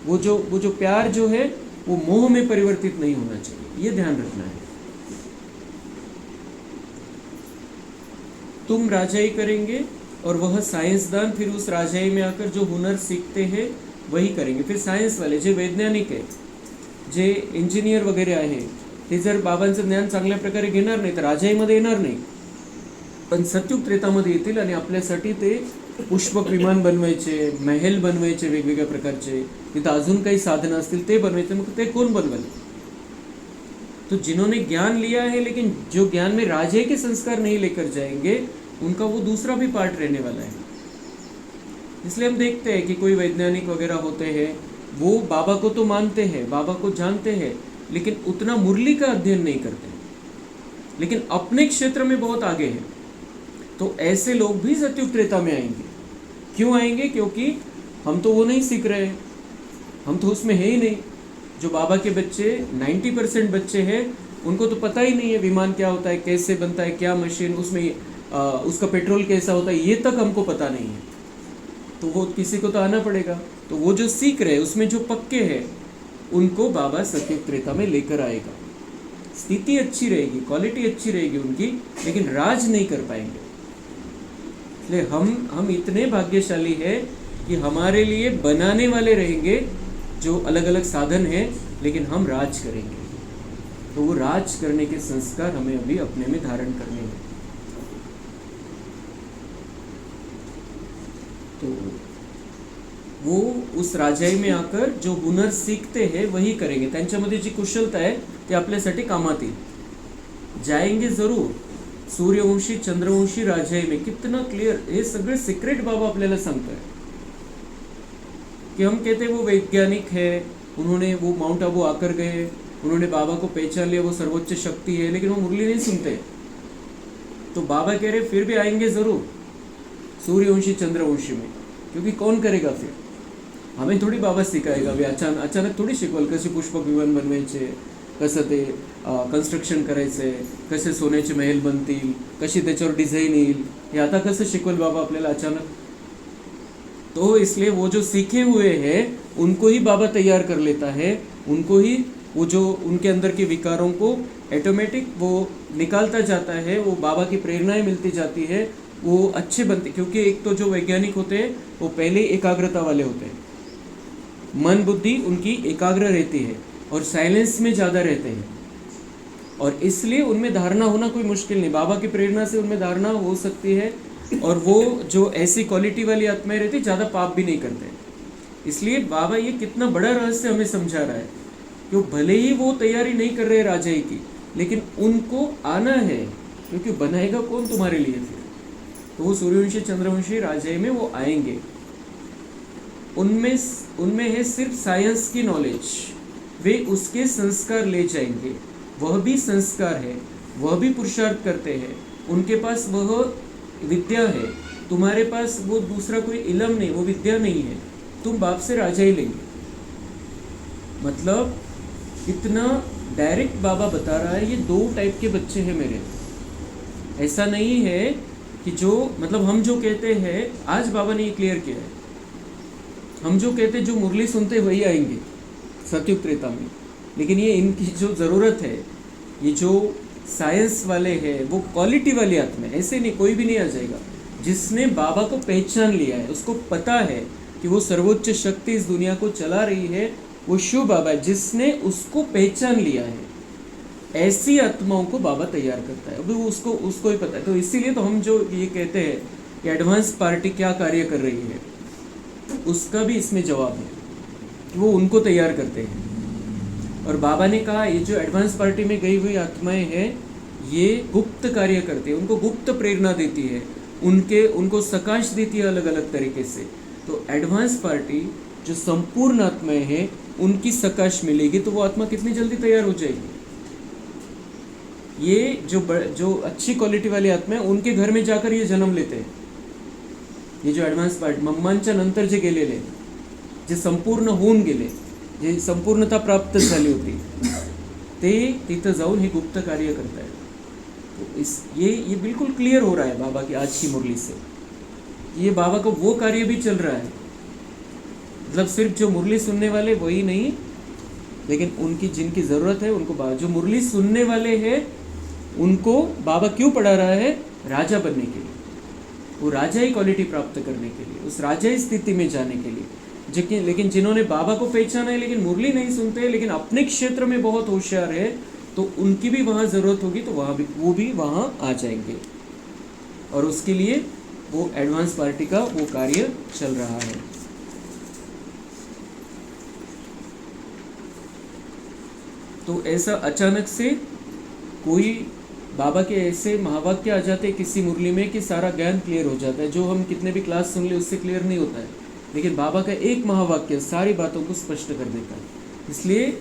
वो जो प्यार जो है वो मोह में परिवर्तित नहीं होना चाहिए, ये ध्यान रखना है। तुम राजाई करेंगे और वह साइंसदान फिर उस राजाई में आकर जो हुनर सीखते हैं वही करेंगे। फिर सायन्स वाले जे वैज्ञानिक आहे, जे इंजिनियर वगैरे आहे, ते जर बाबांचं ज्ञान चांगल्या प्रकारे घेणार नाही तर राजाईमध्ये येणार नाही, पण सत्युग त्रेतामध्ये येतील आणि आपल्यासाठी ते पुष्पक विमान बनवायचे, महल बनवायचे वेगवेगळ्या प्रकारचे, तिथं अजून काही साधनं असतील ते बनवायचे, मग ते कोण बनवेल? तो जिन्होंने ज्ञान लिया है लेकिन जो ज्ञान में राजे के संस्कार नहीं लेकर जाएंगे, उनका वो दूसरा भी पार्ट रहने वाला है। इसलिए हम देखते हैं कि कोई वैज्ञानिक वगैरह होते हैं, वो बाबा को तो मानते हैं, बाबा को जानते हैं, लेकिन उतना मुरली का अध्ययन नहीं करते, लेकिन अपने क्षेत्र में बहुत आगे हैं। तो ऐसे लोग भी सत्युग त्रेता में आएंगे। क्यों आएंगे? क्योंकि हम तो वो नहीं सीख रहे हैं, हम तो उसमें है ही नहीं। जो बाबा के बच्चे 90% बच्चे हैं, उनको तो पता ही नहीं है विमान क्या होता है, कैसे बनता है, क्या मशीन, उसमें उसका पेट्रोल कैसा होता है, ये तक हमको पता नहीं है। तो वो किसी को तो आना पड़ेगा। तो वो जो सीख रहे हैं उसमें जो पक्के हैं, उनको बाबा सत्युग त्रेता में लेकर आएगा। स्थिति अच्छी रहेगी, क्वालिटी अच्छी रहेगी उनकी, लेकिन राज नहीं कर पाएंगे। इसलिए हम इतने भाग्यशाली है कि हमारे लिए बनाने वाले रहेंगे जो अलग अलग साधन हैं, लेकिन हम राज करेंगे। तो वो राज करने के संस्कार हमें अभी अपने में धारण करने हैं। तो वो उस राजाई में आकर जो हुनर सीखते हैं वही करेंगे। त्यांच्यामध्ये जी कुशलता है ते आपल्यासाठी कामात येईल। जाएंगे ज़रूर, सूर्यवंशी चंद्रवंशी राजाई में कितना क्लिअर हे सगळे सिक्रेट बाबा आपल्याला सांगताय कि हम कहते हैं वो वैज्ञानिक है, उन्होंने वो माउंट आबू आकर गए, उन्होंने बाबा को पहचान लिया, वो सर्वोच्च शक्ति है, लेकिन वो मुरली नहीं सुनते। तो बाबा कह रहे फिर भी आएंगे जरूर सूर्यवंशी चंद्रवंशी में, क्योंकि कौन करेगा फिर? हमें थोडी बाबा शिकायगा बी अचानक थोडी शिकवल कसे पुष्पक विमान बनवायचे, कसं ते कन्स्ट्रक्शन करायचे, कसे सोन्याचे महल बनतील, कशी त्याच्यावर डिझाईन येईल, हे आता कसं शिकवल बाबा आपल्याला अचानक? तो इसलिए वो जो सीखे हुए हैं उनको ही बाबा तैयार कर लेता है, उनको ही वो जो उनके अंदर के विकारों को ऑटोमेटिक वो निकालता जाता है, वो बाबा की प्रेरणाएं मिलती जाती है, वो अच्छे बनते। क्योंकि एक तो जो वैज्ञानिक होते हैं वो पहले एकाग्रता वाले होते हैं, मन बुद्धि उनकी एकाग्र रहती है और साइलेंस में ज़्यादा रहते हैं, और इसलिए उनमें धारणा होना कोई मुश्किल नहीं, बाबा की प्रेरणा से उनमें धारणा हो सकती है। और वो जो ऐसी क्वालिटी वाली आत्माएं रहती ज़्यादा पाप भी नहीं करते। इसलिए बाबा ये कितना बड़ा रहस्य हमें समझा रहा है कि भले ही वो तैयारी नहीं कर रहे राजाई की, लेकिन उनको आना है, क्योंकि बनाएगा कौन तुम्हारे लिए फिर? तो वो सूर्यवंशी चंद्रवंशी राजाई में वो आएंगे, उनमें है सिर्फ साइंस की नॉलेज, वे उसके संस्कार ले जाएंगे, वह भी संस्कार है, वह भी पुरुषार्थ करते हैं, उनके पास वह विद्या है, तुम्हारे पास वो दूसरा कोई इल्म नहीं, वो विद्या नहीं है, तुम बाप से राजा ही लेंगे। मतलब इतना डायरेक्ट बाबा बता रहा है, ये दो टाइप के बच्चे हैं मेरे। ऐसा नहीं है कि जो मतलब हम जो कहते हैं, आज बाबा ने ये क्लियर किया है, हम जो कहते जो मुरली सुनते वही आएंगे सतयुग त्रेता में, लेकिन ये इनकी जो ज़रूरत है, ये जो साइंस वाले हैं, वो क्वालिटी वाली आत्मा है, ऐसे नहीं कोई भी नहीं आ जाएगा। जिसने बाबा को पहचान लिया है, उसको पता है कि वो सर्वोच्च शक्ति इस दुनिया को चला रही है, वो शिव बाबा है, जिसने उसको पहचान लिया है, ऐसी आत्माओं को बाबा तैयार करता है। अभी उसको ही पता है। तो इसीलिए तो हम जो ये कहते हैं कि एडवांस पार्टी क्या कार्य कर रही है, उसका भी इसमें जवाब है कि वो उनको तैयार करते हैं। और बाबा ने कहा ये जो एडवांस पार्टी में गई हुई आत्माएं हैं, ये गुप्त कार्य करते हैं, उनको गुप्त प्रेरणा देती है, उनको सकाश देती है अलग अलग तरीके से। तो एडवांस पार्टी जो संपूर्ण आत्माएं हैं, उनकी सकाश मिलेगी तो वो आत्मा कितनी जल्दी तैयार हो जाएगी। ये जो अच्छी क्वालिटी वाली आत्मा है, उनके घर में जाकर ये जन्म लेते हैं। ये जो ॲडव्हान्स पार्ट मम्मांच्या नंतर जे गेलेले, जे संपूर्ण होऊन गेले, जे संपूर्णता प्राप्त झाली होती, ते तिथं जाऊन हे गुप्त कार्य करतायत। तो ये बिल्कुल क्लियर हो रहा है बाबा की आज की मुरली से, ये बाबा का वो कार्य भी चल रहा है। मतलब सिर्फ जो मुरली सुनने वाले वही नहीं, लेकिन उनकी जिनकी ज़रूरत है उनको जो मुरली सुनने वाले हैं उनको बाबा क्यों पढ़ा रहा है? राजा बनने के लिए, वो राजाई क्वालिटी प्राप्त करने के लिए, उस राजाई स्थिति में जाने के लिए। लेकिन जिन्होंने बाबा को पहचाना है लेकिन मुरली नहीं सुनते, लेकिन अपने क्षेत्र में बहुत होशियार है, तो उनकी भी वहाँ ज़रूरत होगी, तो वो भी वहाँ आ जाएंगे। और उसके लिए वो एडवांस पार्टी का वो कार्य चल रहा है। तो ऐसा अचानक से कोई बाबा के ऐसे महावाक्य आ जाते हैं किसी मुरली में कि सारा ज्ञान क्लियर हो जाता है। जो हम कितने भी क्लास सुन ले उससे क्लियर नहीं होता है, लेकिन बाबा का एक महावाक्य सारी बातों को स्पष्ट कर देता है। इसलिए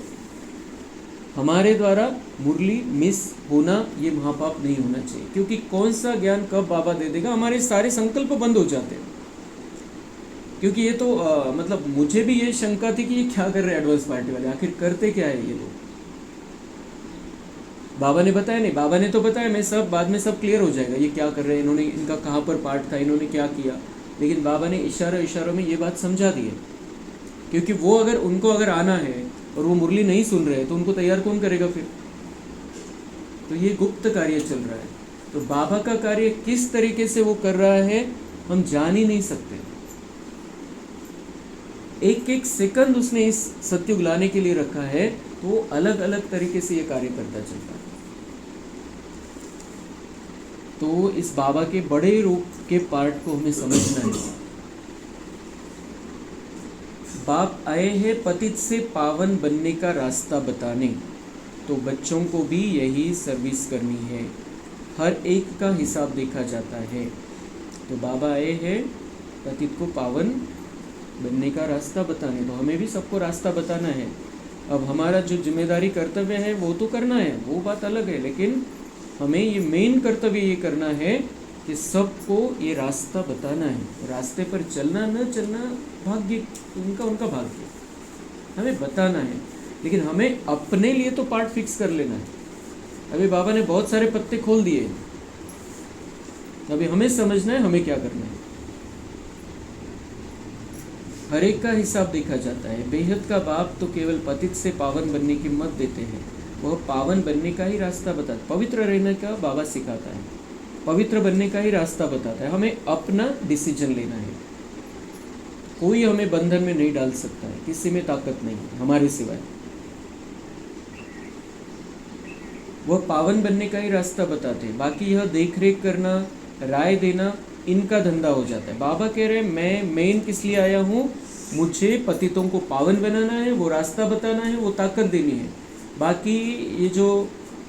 हमारे द्वारा मुरली मिस होना ये महापाप नहीं होना चाहिए, क्योंकि कौन सा ज्ञान कब बाबा दे देगा, हमारे सारे संकल्प बंद हो जाते हैं। क्योंकि ये तो मतलब मुझे भी ये शंका थी कि ये क्या कर रहे हैं एडवांस पार्टी वाले, आखिर करते क्या है ये लोग। बाबा ने बताया नहीं, बाबा ने तो बताया, मैं सब बाद में सब क्लियर हो जाएगा ये क्या कर रहे हैं, इन्होंने इनका कहाँ पर पार्ट था, इन्होंने क्या किया। लेकिन बाबा ने इशारों में ये बात समझा दी है, क्योंकि वो उनको अगर आना है और वो मुरली नहीं सुन रहे तो उनको तैयार कौन करेगा फिर। तो ये गुप्त कार्य चल रहा है। तो बाबा का कार्य किस तरीके से वो कर रहा है हम जान ही नहीं सकते। एक एक सेकंड उसने इस सत्युग लाने के लिए रखा है, तो वो अलग अलग तरीके से ये कार्य करता चलता है। तो इस बाबा के बड़े रूप के पार्ट को हमें समझना है। बाप आए हैं पतित से पावन बनने का रास्ता बताने, तो बच्चों को भी यही सर्विस करनी है। हर एक का हिसाब देखा जाता है। तो बाबा आए हैं पतित को पावन बनने का रास्ता बताने, तो हमें भी सबको रास्ता बताना है। अब हमारा जो जिम्मेदारी कर्तव्य है वो तो करना है, वो बात अलग है, लेकिन हमें ये मेन कर्तव्य ये करना है कि सबको ये रास्ता बताना है। रास्ते पर चलना न चलना भाग्य, उनका उनका भाग्य, हमें बताना है, लेकिन हमें अपने लिए तो पार्ट फिक्स कर लेना है। अभी बाबा ने बहुत सारे पत्ते खोल दिए, अभी हमें समझना है हमें क्या करना है। हर एक का हिसाब देखा जाता है। बेहद का बाप तो केवल पतित से पावन बनने की मत देते हैं, वह पावन बनने का ही रास्ता बताता, पवित्र रहने का बाबा सिखाता है, पवित्र बनने का ही रास्ता बताता है। हमें अपना डिसीजन लेना है, कोई हमें बंधन में नहीं डाल सकता है, किसी में ताकत नहीं है हमारे सिवाय। वह पावन बनने का ही रास्ता बताते हैं, बाकी यह देख रेख करना, राय देना, इनका धंधा हो जाता है। बाबा कह रहे हैं मैं मेन किस लिए आया हूँ, मुझे पतितों को पावन बनाना है, वो रास्ता बताना है, वो ताकत देनी है। बाकी ये जो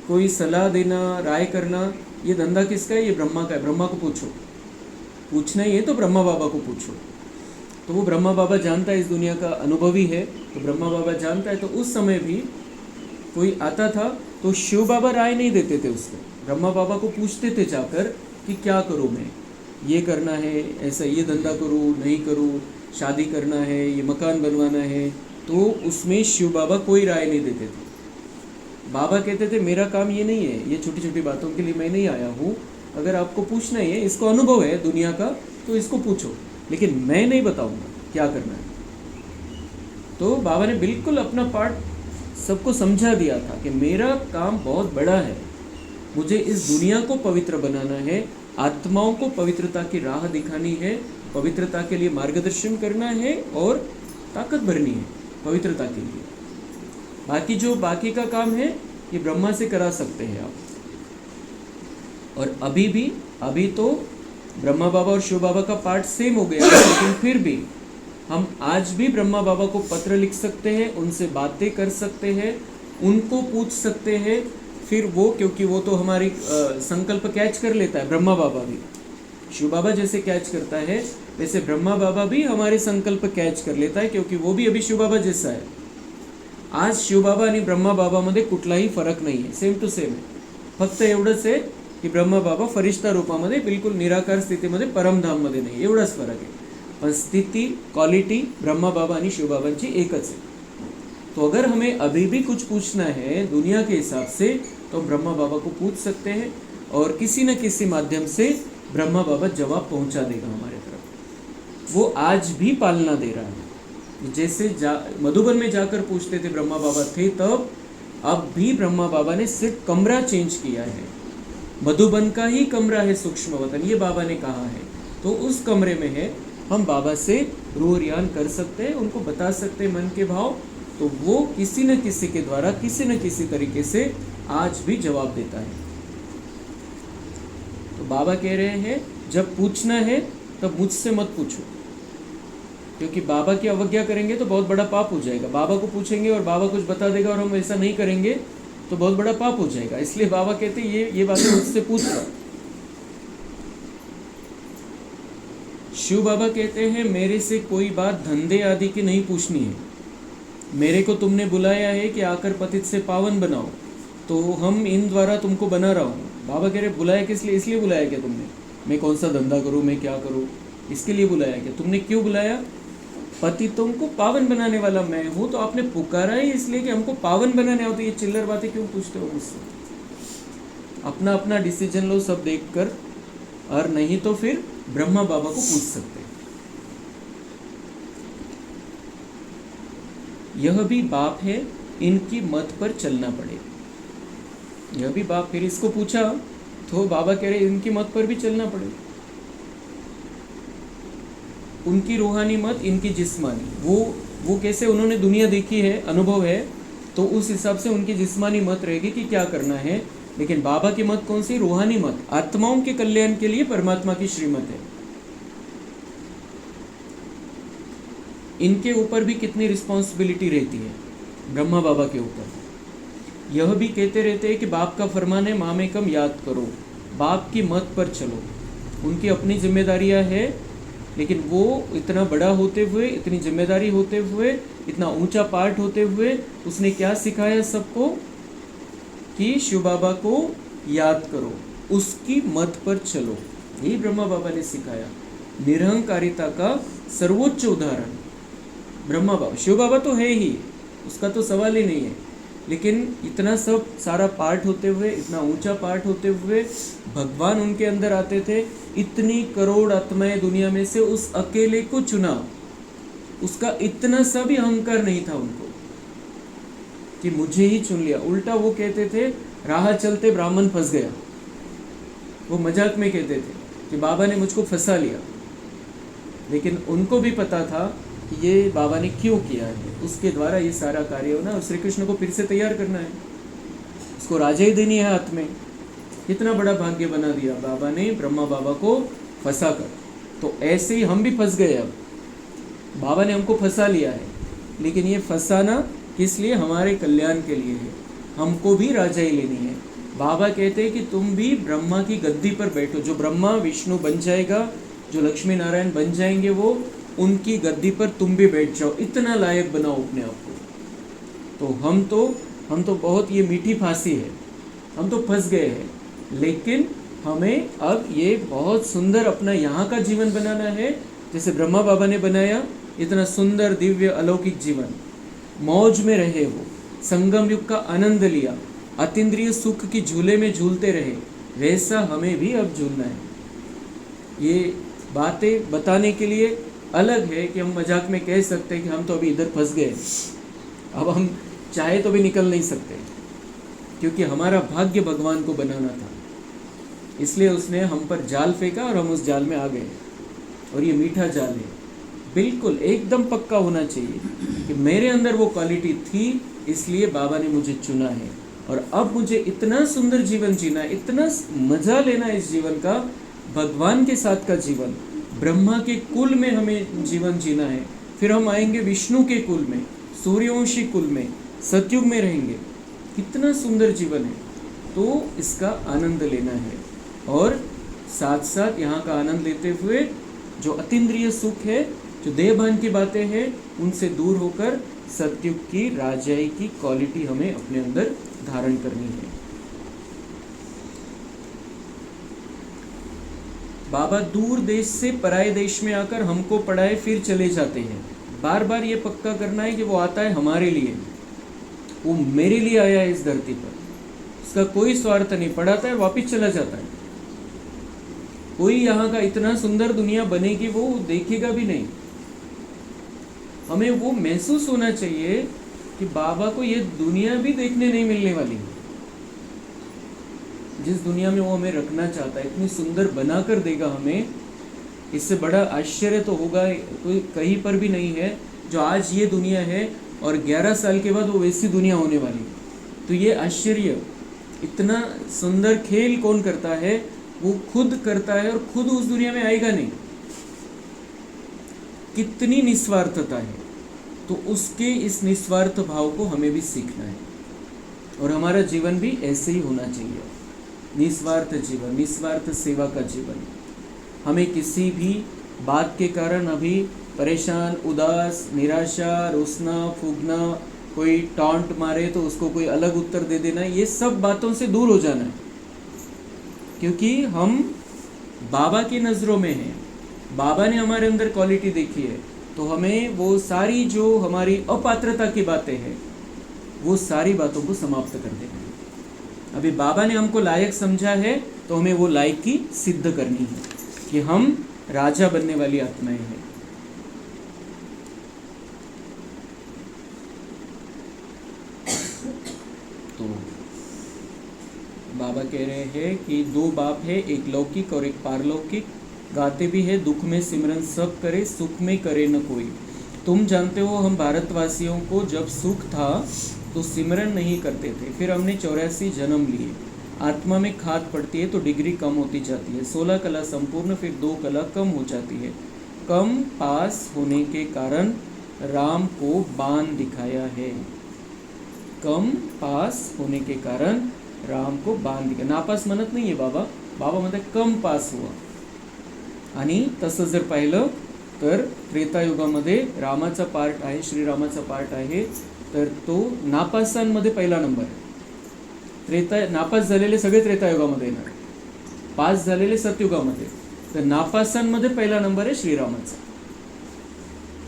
कोई सलाह देना, राय करना, ये धंधा किसका है, ये ब्रह्मा का है। ब्रह्मा को पूछो, पूछना ही है तो ब्रह्मा बाबा को पूछो। तो वो ब्रह्मा बाबा जानता है, इस दुनिया का अनुभवी है, तो ब्रह्मा बाबा जानता है। तो उस समय भी कोई आता था तो शिव बाबा राय नहीं देते थे उसको, ब्रह्मा बाबा को पूछते थे जाकर कि क्या करूँ मैं, ये करना है, ऐसा ये धंधा करूँ नहीं करूँ, शादी करना है, ये मकान बनवाना है। तो उसमें शिव बाबा कोई राय नहीं देते थे। बाबा कहते थे मेरा काम ये नहीं है, ये छोटी छोटी बातों के लिए मैं नहीं आया हूँ, अगर आपको पूछना ही है, इसको अनुभव है दुनिया का तो इसको पूछो, लेकिन मैं नहीं बताऊँगा क्या करना है। तो बाबा ने बिल्कुल अपना पार्ट सबको समझा दिया था कि मेरा काम बहुत बड़ा है, मुझे इस दुनिया को पवित्र बनाना है, आत्माओं को पवित्रता की राह दिखानी है, पवित्रता के लिए मार्गदर्शन करना है और ताकत भरनी है पवित्रता के लिए। बाकी जो बाकी का काम है ये ब्रह्मा से करा सकते हैं आप। और अभी तो ब्रह्मा बाबा और शिव बाबा का पार्ट सेम हो गया, लेकिन फिर भी हम आज भी ब्रह्मा बाबा को पत्र लिख सकते हैं, उनसे बातें कर सकते हैं, उनको पूछ सकते हैं। फिर वो, क्योंकि वो तो हमारी संकल्प कैच कर लेता है, ब्रह्मा बाबा भी शिव बाबा जैसे कैच करता है वैसे ब्रह्मा बाबा भी हमारे संकल्प कैच कर लेता है, क्योंकि वो भी अभी शिव बाबा जैसा है। आज शिव बाबा आणि ब्रह्मा बाबामध्ये कुठलाही फरक नाही आहे, सेम टू सेम आहे। फक्त एवढंच आहे की ब्रह्मा बाबा फरिश्ता रूपामध्ये बिलकुल निराकार स्थितीमध्ये परमधाममध्ये नाही, एवढाच फरक आहे, पण स्थिती क्वालिटी ब्रह्मा बाबा आणि शिव बाबांची एकच है। तो अगर हमें अभी भी कुछ पूछना है दुनिया के हिसाब से तो ब्रह्मा बाबा को पूछ सकते हैं, और किसी न किसी माध्यम से ब्रह्मा बाबा जवाब पहुंचा देगा हमारे तरफ। वो आज भी पालना दे रहा है, जैसे मधुबन में जाकर पूछते थे ब्रह्मा बाबा थे तब, अब भी ब्रह्मा बाबा ने सिर्फ कमरा चेंज किया है, मधुबन का ही कमरा है सूक्ष्म वतन, ये बाबा ने कहा है। तो उस कमरे में है, हम बाबा से रूह रियान कर सकते हैं, उनको बता सकते हैं मन के भाव, तो वो किसी न किसी के द्वारा किसी न किसी तरीके से आज भी जवाब देता है। तो बाबा कह रहे हैं जब पूछना है तब मुझसे मत पूछो, क्योंकि बाबा की अवज्ञा करेंगे तो बहुत बड़ा पाप हो जाएगा। बाबा को पूछेंगे और बाबा कुछ बता देगा और हम ऐसा नहीं करेंगे तो बहुत बड़ा पाप हो जाएगा। इसलिए बाबा कहते हैं ये बातें मुझसे पूछ लो। शिव बाबा कहते हैं मेरे से कोई बात धंधे आदि की नहीं पूछनी है, मेरे को तुमने बुलाया है कि आकर पतित से पावन बनाओ, तो हम इन द्वारा तुमको बना रहा हूँ। बाबा कह रहे बुलाया किस लिए, इसलिए बुलाया क्या तुमने, मैं कौन सा धंधा करूँ, मैं क्या करूँ, इसके लिए बुलाया क्या तुमने, क्यों बुलाया, पतितों को पावन बनाने वाला मैं हूँ, तो आपने पुकारा ही इसलिए कि हमको पावन बनाने हो। तो ये चिल्लर बातें क्यों पूछते हो मुझसे, अपना अपना डिसीजन लो सब देखकर, और नहीं तो फिर ब्रह्मा बाबा को पूछ सकते हैं। यह भी बाप है, इनकी मत पर चलना पड़ेगा। यह भी बाप, फिर इसको पूछा तो बाबा कह रहे इनकी मत पर भी चलना पड़ेगा। उनकी रूहानी मत, इनकी जिस्मानी, वो कैसे उन्होंने दुनिया देखी है, अनुभव है, तो उस हिसाब से उनकी जिस्मानी मत रहेगी कि क्या करना है। लेकिन बाबा की मत कौन सी, रूहानी मत, आत्माओं के कल्याण के लिए परमात्मा की श्रीमत है। इनके ऊपर भी कितनी रिस्पॉन्सिबिलिटी रहती है ब्रह्मा बाबा के ऊपर। यह भी कहते रहते हैं कि बाप का फरमान है मामेकम याद करो, बाप की मत पर चलो। उनकी अपनी जिम्मेदारियां है, लेकिन वो इतना बड़ा होते हुए, इतनी जिम्मेदारी होते हुए, इतना ऊंचा पाठ होते हुए उसने क्या सिखाया सबको कि शिव बाबा को याद करो, उसकी मत पर चलो। यही ब्रह्मा बाबा ने सिखाया। निरहंकारिता का सर्वोच्च उदाहरण ब्रह्मा बाबा। शिव बाबा तो है ही, उसका तो सवाल ही नहीं है, लेकिन इतना सब सारा पाठ होते हुए, इतना ऊंचा पाठ होते हुए भगवान उनके अंदर आते थे। इतनी करोड़ आत्माएं दुनिया में से उस अकेले को चुना। उसका इतना सा भी अहंकार नहीं था उनको कि मुझे ही चुन लिया। उल्टा वो कहते थे, राह चलते ब्राह्मण फंस गया। वो मजाक में कहते थे कि बाबा ने मुझको फंसा लिया, लेकिन उनको भी पता था कि ये बाबा ने क्यों किया है, उसके द्वारा ये सारा कार्य होना और श्री कृष्ण को फिर से तैयार करना है, उसको राजा ही देनी है हाथ में। कितना बड़ा भाग्य बना दिया बाबा ने ब्रह्मा बाबा को फंसा कर। तो ऐसे ही हम भी फंस गए। अब बाबा ने हमको फंसा लिया है, लेकिन ये फंसाना किस लिए? हमारे कल्याण के लिए है। हमको भी राजाई लेनी है। बाबा कहते हैं कि तुम भी ब्रह्मा की गद्दी पर बैठो। जो ब्रह्मा विष्णु बन जाएगा, जो लक्ष्मी नारायण बन जाएंगे, वो उनकी गद्दी पर तुम भी बैठ जाओ। इतना लायक बनाओ अपने आप को। तो हम तो बहुत, ये मीठी फांसी है, हम तो फंस गए हैं। लेकिन हमें अब ये बहुत सुंदर अपना यहाँ का जीवन बनाना है, जैसे ब्रह्मा बाबा ने बनाया। इतना सुंदर दिव्य अलौकिक जीवन, मौज में रहे, वो संगम युग का आनंद लिया, अतीन्द्रिय सुख की झूले में झूलते रहे। वैसा हमें भी अब झूलना है। ये बातें बताने के लिए अलग है कि हम मजाक में कह सकते हैं कि हम तो अभी इधर फंस गए, अब हम चाहे तो भी निकल नहीं सकते, क्योंकि हमारा भाग्य भगवान को बनाना था। इसलिए उसने हम पर जाल फेंका और हम उस जाल में आ गए। और ये मीठा जाल है, बिल्कुल एकदम पक्का होना चाहिए कि मेरे अंदर वो क्वालिटी थी, इसलिए बाबा ने मुझे चुना है। और अब मुझे इतना सुंदर जीवन जीना है, इतना मजा लेना है इस जीवन का, भगवान के साथ का जीवन। ब्रह्मा के कुल में हमें जीवन जीना है, फिर हम आएंगे विष्णु के कुल में, सूर्यवंशी कुल में, सतयुग में रहेंगे। कितना सुंदर जीवन है। तो इसका आनंद लेना है, और साथ साथ यहाँ का आनंद लेते हुए जो अतीन्द्रिय सुख है, जो देहभान की बातें हैं, उनसे दूर होकर सतयुग की राजाई की क्वालिटी हमें अपने अंदर धारण करनी है। बाबा दूर देश से पराये देश में आकर हमको पढ़ाए फिर चले जाते हैं। बार बार ये पक्का करना है कि वो आता है हमारे लिए, वो मेरे लिए आया है इस धरती पर। उसका कोई स्वार्थ नहीं, पढ़ाता है वापिस चला जाता है। कोई यहाँ का इतना सुंदर दुनिया बनेगी वो देखेगा भी नहीं। हमें वो महसूस होना चाहिए कि बाबा को ये दुनिया भी देखने नहीं मिलने वाली। जिस दुनिया में वो हमें रखना चाहता है, इतनी सुंदर बना कर देगा हमें, इससे बड़ा आश्चर्य तो होगा कोई कहीं पर भी नहीं है। जो आज ये दुनिया है और 11 साल के बाद वो वैसी दुनिया होने वाली। तो ये आश्चर्य, इतना सुंदर खेल कौन करता है? वो खुद करता है, और खुद उस दुनिया में आएगा नहीं। कितनी निस्वार्थता है। तो उसके इस निस्वार्थ भाव को हमें भी सीखना है, और हमारा जीवन भी ऐसे ही होना चाहिए। निस्वार्थ जीवन, निस्वार्थ सेवा का जीवन। हमें किसी भी बात के कारण अभी परेशान, उदास, निराशा, रोसना, फूकना, कोई टॉन्ट मारे तो उसको कोई अलग उत्तर दे देना, ये सब बातों से दूर हो जाना है। क्योंकि हम बाबा की नज़रों में हैं, बाबा ने हमारे अंदर क्वालिटी देखी है, तो हमें वो सारी जो हमारी अपात्रता की बातें हैं, वो सारी बातों को समाप्त कर देना है। अभी बाबा ने हमको लायक समझा है, तो हमें वो लायकी सिद्ध करनी है कि हम राजा बनने वाली आत्माएं हैं। तो बाबा कह रहे हैं कि 2 बाप है, एक लौकिक और एक पारलौकिक। गाते भी है, दुख में सिमरन सब करे, सुख में करे न कोई। तुम जानते हो हम भारतवासियों को जब सुख था तो सिमरन नहीं करते थे, फिर हमने 84 जन्म लिए। आत्मा में खाद पड़ती है तो डिग्री कम होती जाती है। 16 कला संपूर्ण, फिर 2 कला कम हो जाती है। कम पास होने के कारण राम को बाण दिखाया है। कम पास होने के कारण राम को बाण दिखाया। नापास मनत नहीं है बाबा, बाबा म्हणतात कम पास हुआ. आणि तसं जर पाहिलं तर त्रेतायुगामध्ये रामाचा पार्ट आहे, श्रीरामाचा पार्ट आहे, तर तो नापासांमध्ये पहिला नंबर आहे. नापास झालेले सगळे त्रेतायुगामध्ये येणार, पास झालेले सतयुगामध्ये, तर नापासांमध्ये पहिला नंबर है श्रीरामाचा.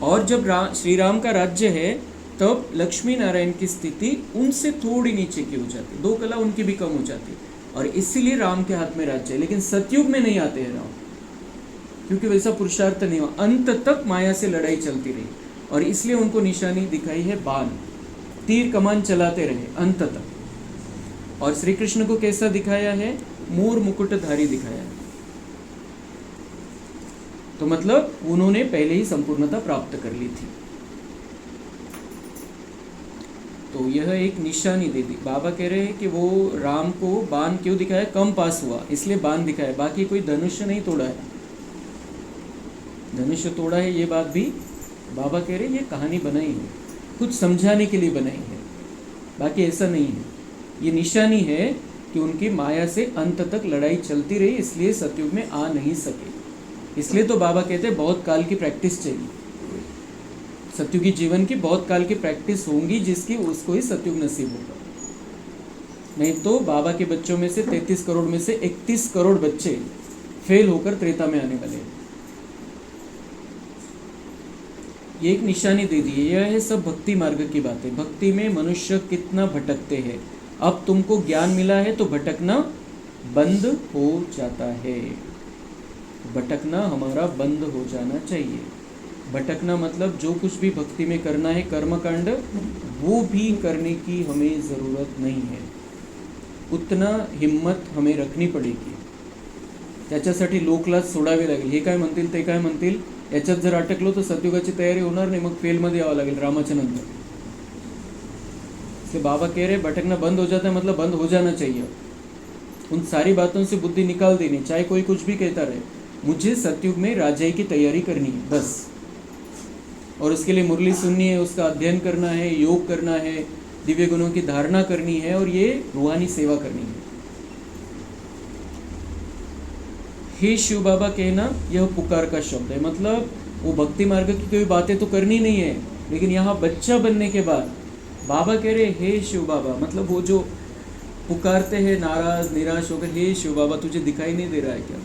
और जब श्री राम का राज्य है तब लक्ष्मी नारायण की स्थिति उनसे थोड़ी नीचे की हो जाती, 2 कला उनकी भी कम हो जाती, और इसीलिए राम के हाथ में राज्य है. लेकिन सतयुग में नहीं आते हैं राम, क्योंकि वैसा पुरुषार्थ नहीं हुआ. अंत तक माया से लड़ाई चलती रही, और इसलिए उनको निशानी दिखाई है बाण, तीर कमान चलाते रहे अंत तक. और श्री कृष्ण को कैसा दिखाया है? मोर मुकुटधारी दिखाया है. तो मतलब उन्होंने पहले ही संपूर्णता प्राप्त कर ली थी. तो यह एक निशानी दे दी. बाबा कह रहे हैं कि वो राम को बाण क्यों दिखाया? कम पास हुआ इसलिए बाण दिखाया, बाकी कोई धनुष्य नहीं तोड़ा है. धनुष्य तोड़ा है ये बात भी बाबा कह रहे हैं ये कहानी बनाई है, कुछ समझाने के लिए बनाई है, बाकी ऐसा नहीं है. ये निशानी है कि उनकी माया से अंत तक लड़ाई चलती रही, इसलिए सतयुग में आ नहीं सके. इसलिए तो बाबा कहते हैं बहुत काल की प्रैक्टिस चाहिए. सतयुगी जीवन की बहुत काल की प्रैक्टिस होंगी, जिसकी उसको ही सतयुग नसीब होगा. नहीं तो बाबा के बच्चों में से 33 करोड़ में से 31 करोड़ बच्चे फेल होकर त्रेता में आने वाले हैं. ये एक निशानी दे दी है. यह है सब भक्ति मार्ग की बातें. भक्ति में मनुष्य कितना भटकते हैं. अब तुमको ज्ञान मिला है तो भटकना बंद हो जाता है. भटकना हमारा बंद हो जाना चाहिए. भटकना मतलब जो कुछ भी भक्ति में करना है कर्मकांड, वो भी करने की हमें ज़रूरत नहीं है. उतना हिम्मत हमें रखनी पडेगी. त्याच्यासाठी लोकलाच सोडावे लागेल. हे काय म्हणतील ते काय म्हणतील, याच्यात जर अटकलो तर सतयुगाची तयारी होणार नाही, मग फेलमध्ये यावं लागेल रामाच्या नंतर. इसलिए बाबा कह रहे भटकना बंद हो जाता है, मतलब बंद हो जाना चाहिए. उन सारी बातों से बुद्धि निकाल देनी, चाहे कोई कुछ भी कहता रहे. मुझे सतयुग में राजाई की तैयारी करनी है बस. और उसके लिए मुरली सुननी है, उसका अध्ययन करना है, योग करना है, दिव्य गुणों की धारणा करनी है, और ये रूहानी सेवा करनी है. हे शिव बाबा कहना यह पुकार का शब्द है. मतलब वो भक्ति मार्ग की कोई बातें तो करनी नहीं है, लेकिन यहाँ बच्चा बनने के बाद बाबा कह रहे हे शिव बाबा, मतलब वो जो पुकारते हैं नाराज निराश होकर, हे शिव बाबा तुझे दिखाई नहीं दे रहा है क्या,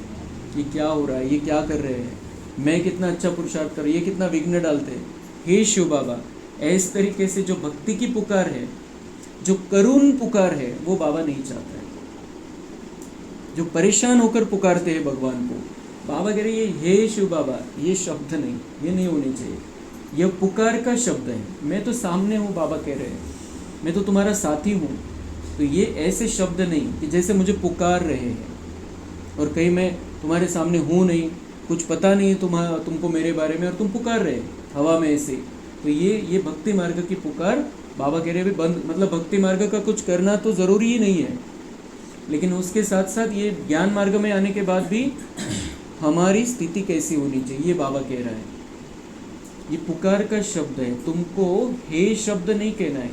ये क्या हो रहा है, ये क्या कर रहे हैं, मैं कितना अच्छा पुरुषार्थ कर, ये कितना विघ्न डालते हैं. हे शिव बाबा, इस तरीके से जो भक्ति की पुकार है, जो करुण पुकार है, वो बाबा नहीं चाहता है. जो परेशान होकर पुकारते हैं भगवान को, बाबा कह रहे ये हे शिव बाबा, ये शब्द नहीं, ये नहीं होने चाहिए. यह पुकार का शब्द है. मैं तो सामने हूँ, बाबा कह रहे हैं, मैं तो तुम्हारा साथी हूँ. तो ये ऐसे शब्द नहीं कि जैसे मुझे पुकार रहे हैं और कहीं मैं तुम्हारे सामने हूँ नहीं, कुछ पता नहीं है तुमको मेरे बारे में, और तुम पुकार रहे हवा में ऐसे. तो ये भक्ति मार्ग की पुकार बाबा कह रहे हैं बंद. मतलब भक्ति मार्ग का कुछ करना तो ज़रूरी ही नहीं है, लेकिन उसके साथ साथ ये ज्ञान मार्ग में आने के बाद भी हमारी स्थिति कैसी होनी चाहिए, ये बाबा कह रहा है. ये पुकार का शब्द है. तुमको हे शब्द नहीं कहना है.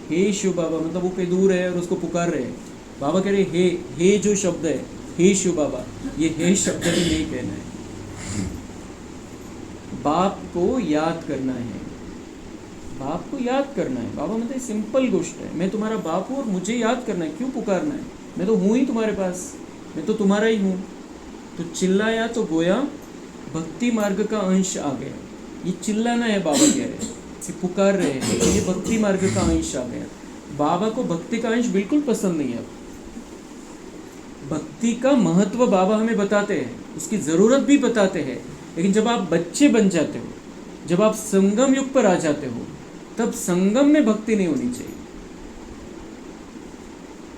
हे शिव बाबा मतलब वो कहीं दूर है और उसको पुकार रहे हैं. बाबा कह रहे हे जो शब्द है, हे शिव बाबा, ये हे शब्द भी नहीं कहना है. बाप को याद करना है. बाप को याद करना है. बाबा मतलब सिंपल गोष्ट है. मैं तुम्हारा बाप हूँ और मुझे याद करना है. क्यों पुकारना है? मैं तो हूँ ही तुम्हारे पास, मैं तो तुम्हारा ही हूँ. तो चिल्लाया तो गोया भक्ति मार्ग का अंश आ गया. ये चिल्लाना है, बाबा कह रहे हैं, ये पुकार रहे हैं, ये भक्ति मार्ग का अंश आ गया. बाबा को भक्ति का अंश बिल्कुल पसंद नहीं है. भक्ति का महत्व बाबा हमें बताते हैं, उसकी ज़रूरत भी बताते हैं, लेकिन जब आप बच्चे बन जाते हो, जब आप संगम युग पर आ जाते हो, तब संगम में भक्ति नहीं होनी चाहिए.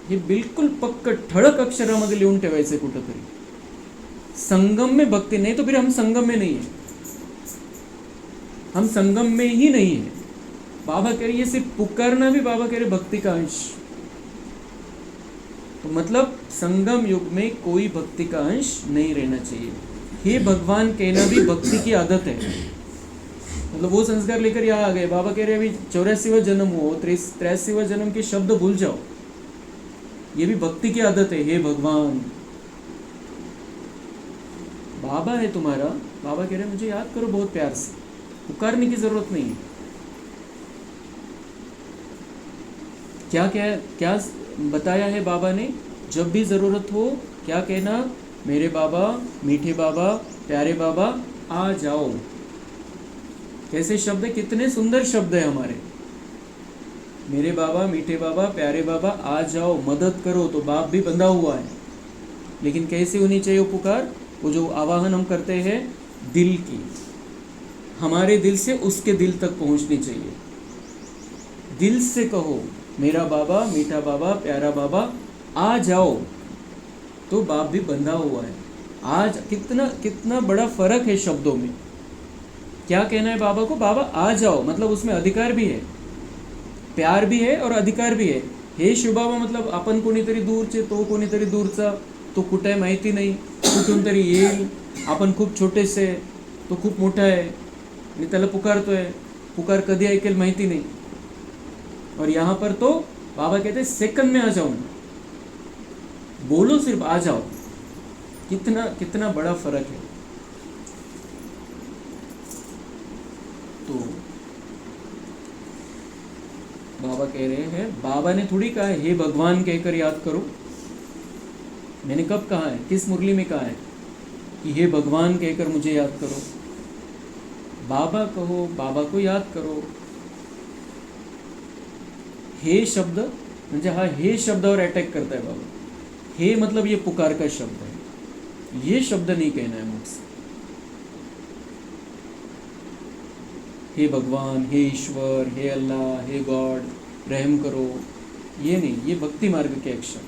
हे बिल्कुल पक्क ठळक अक्षरामध्ये लिहून ठेवायचं कुठंतरी. संगम में भक्ति नहीं, तो फिर हम संगम में नहीं है, हम संगम में ही नहीं है. बाबा कह रहे ये सिर्फ पुकारना भी बाबा कह रहे भक्ति का अंश. तो मतलब संगम युग में कोई भक्ति का अंश नहीं रहना चाहिए. हे भगवान कहना भी भक्ति की आदत है. मतलब वो संस्कार लेकर यहाँ आ गए. बाबा कह रहे अभी 84वां जन्म हो, 83वां जन्म के शब्द भूल जाओ. ये भी भक्ति की आदत है. हे भगवान, बाबा है तुम्हारा, बाबा कह रहे हैं मुझे याद करो बहुत प्यार से, पुकारने की जरूरत नहीं है। क्या क्या क्या बताया है बाबा ने, जब भी ज़रूरत हो क्या कहना, मेरे बाबा, मीठे बाबा, प्यारे बाबा आ जाओ। कैसे शब्द है, कितने सुंदर शब्द है हमारे। मेरे बाबा, मीठे बाबा, प्यारे बाबा आ जाओ, मदद करो। तो बाप भी बंधा हुआ है, लेकिन कैसे होनी चाहिए वो पुकार, वो जो आवाहन हम करते हैं दिल की, हमारे दिल से उसके दिल तक पहुंचनी चाहिए। दिल से कहो मेरा बाबा, मीठा बाबा, प्यारा बाबा आ जाओ, तो बाप भी बंधा हुआ है। आज कितना कितना बड़ा फर्क है शब्दों में। क्या कहना है बाबा को, बाबा आ जाओ, मतलब उसमें अधिकार भी है, प्यार भी है और अधिकार भी है। हे शिवबाबा मतलब आपण कोणीतरी दूरचे, तो कोणीतरी दूरचा, तो कुठे आहे माहिती नाही, कुठून तरी येईल, आपण खूप छोटेसे, तो खूप मोठा आहे आणि त्याला पुकारतोय, पुकार कधी ऐकेल माहिती नाही। और यहाँ पर तो बाबा कहते हैं सेकंड में आ जाओ, बोलो सिर्फ आ जाओ। कितना कितना बड़ा फर्क है। तो बाबा कह रहे हैं, बाबा ने थोड़ी कहा है हे भगवान कहकर याद करो। मैंने कब कहा है, किस मुरली में कहा है कि हे भगवान कहकर मुझे याद करो। बाबा कहो, बाबा को याद करो। हे शब्द म्हणजे हा हे शब्दावर अटॅक करताय बाबा। हे मतलब ये पुकार का शब्द है, ये शब्द नहीं कहना है मुझसे। हे भगवान, हे ईश्वर, हे अल्लाह, हे गॉड, रहम करो, ये नहीं, ये भक्ति मार्ग के अक्षर।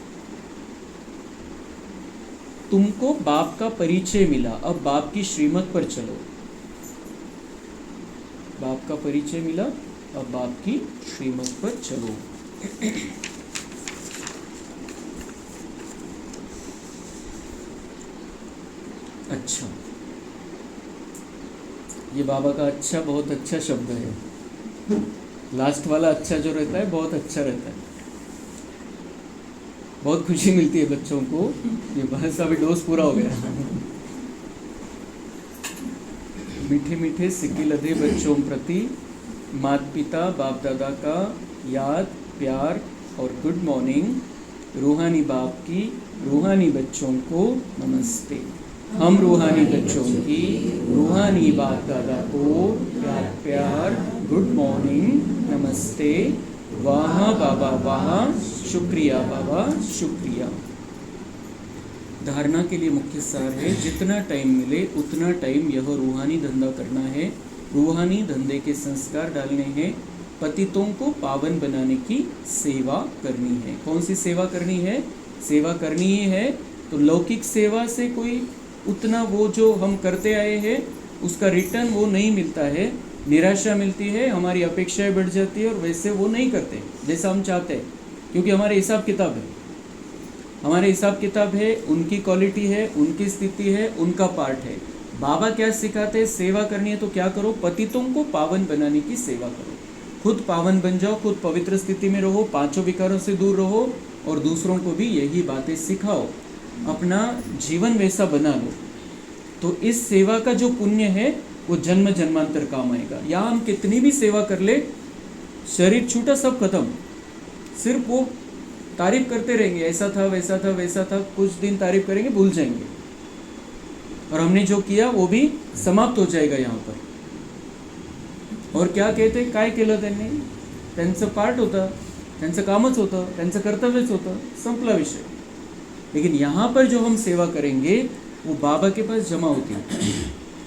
तुमको बाप का परिचय मिला, अब बाप की श्रीमत पर चलो। बाप का परिचय मिला, अब बाप की श्रीमत पर चलो। अच्छा, ये बाबा का अच्छा, बहुत अच्छा शब्द है। लास्ट वाला अच्छा जो रहता है बहुत अच्छा रहता है, बहुत खुशी मिलती है बच्चों को। ये बस अभी डोज पूरा हो गया। मीठे मीठे सिक्की लधे बच्चों प्रति माता पिता बाप दादा का याद, प्यार और गुड मॉर्निंग। रूहानी बाप की रूहानी बच्चों को नमस्ते। हम रूहानी बच्चों की रूहानी बाप दादा को प्यार प्यार गुड मॉर्निंग, नमस्ते। वाह बाबा वाह, शुक्रिया बाबा शुक्रिया। धारणा के लिए मुख्य सार है, जितना टाइम मिले उतना टाइम यह रूहानी धंधा करना है, रूहानी धंधे के संस्कार डालने हैं, पतितों को पावन बनाने की सेवा करनी है। कौन सी सेवा करनी है, सेवा करनी ही है। तो लौकिक सेवा से कोई उतना वो जो हम करते आए हैं उसका रिटर्न वो नहीं मिलता है, निराशा मिलती है, हमारी अपेक्षाएं बढ़ जाती है और वैसे वो नहीं करते जैसा हम चाहते हैं, क्योंकि हमारे हिसाब किताब है, हमारे हिसाब किताब है, उनकी क्वालिटी है, उनकी स्थिति है, उनका पार्ट है। बाबा क्या सिखाते हैं, सेवा करनी है तो क्या करो, पतितों को पावन बनाने की सेवा करो। खुद पावन बन जाओ, खुद पवित्र स्थिति में रहो, पांचों विकारों से दूर रहो और दूसरों को भी यही बातें सिखाओ, अपना जीवन वैसा बना लो। तो इस सेवा का जो पुण्य है वो जन्म जन्मांतर काम आएगा। या हम कितनी भी सेवा कर ले, शरीर छूटा सब खत्म, सिर्फ वो तारीफ करते रहेंगे, ऐसा था वैसा था वैसा था, कुछ दिन तारीफ करेंगे भूल जाएंगे और हमने जो किया वो भी समाप्त हो जाएगा यहाँ पर। और क्या कहते, काय केलं त्यांनी, त्यांचं पार्ट होता, त्यांचं कामच होतं, त्यांचं कर्तव्यच होतं, संपला विषय। लेकिन यहाँ पर जो हम सेवा करेंगे वो बाबा के पास जमा होती है,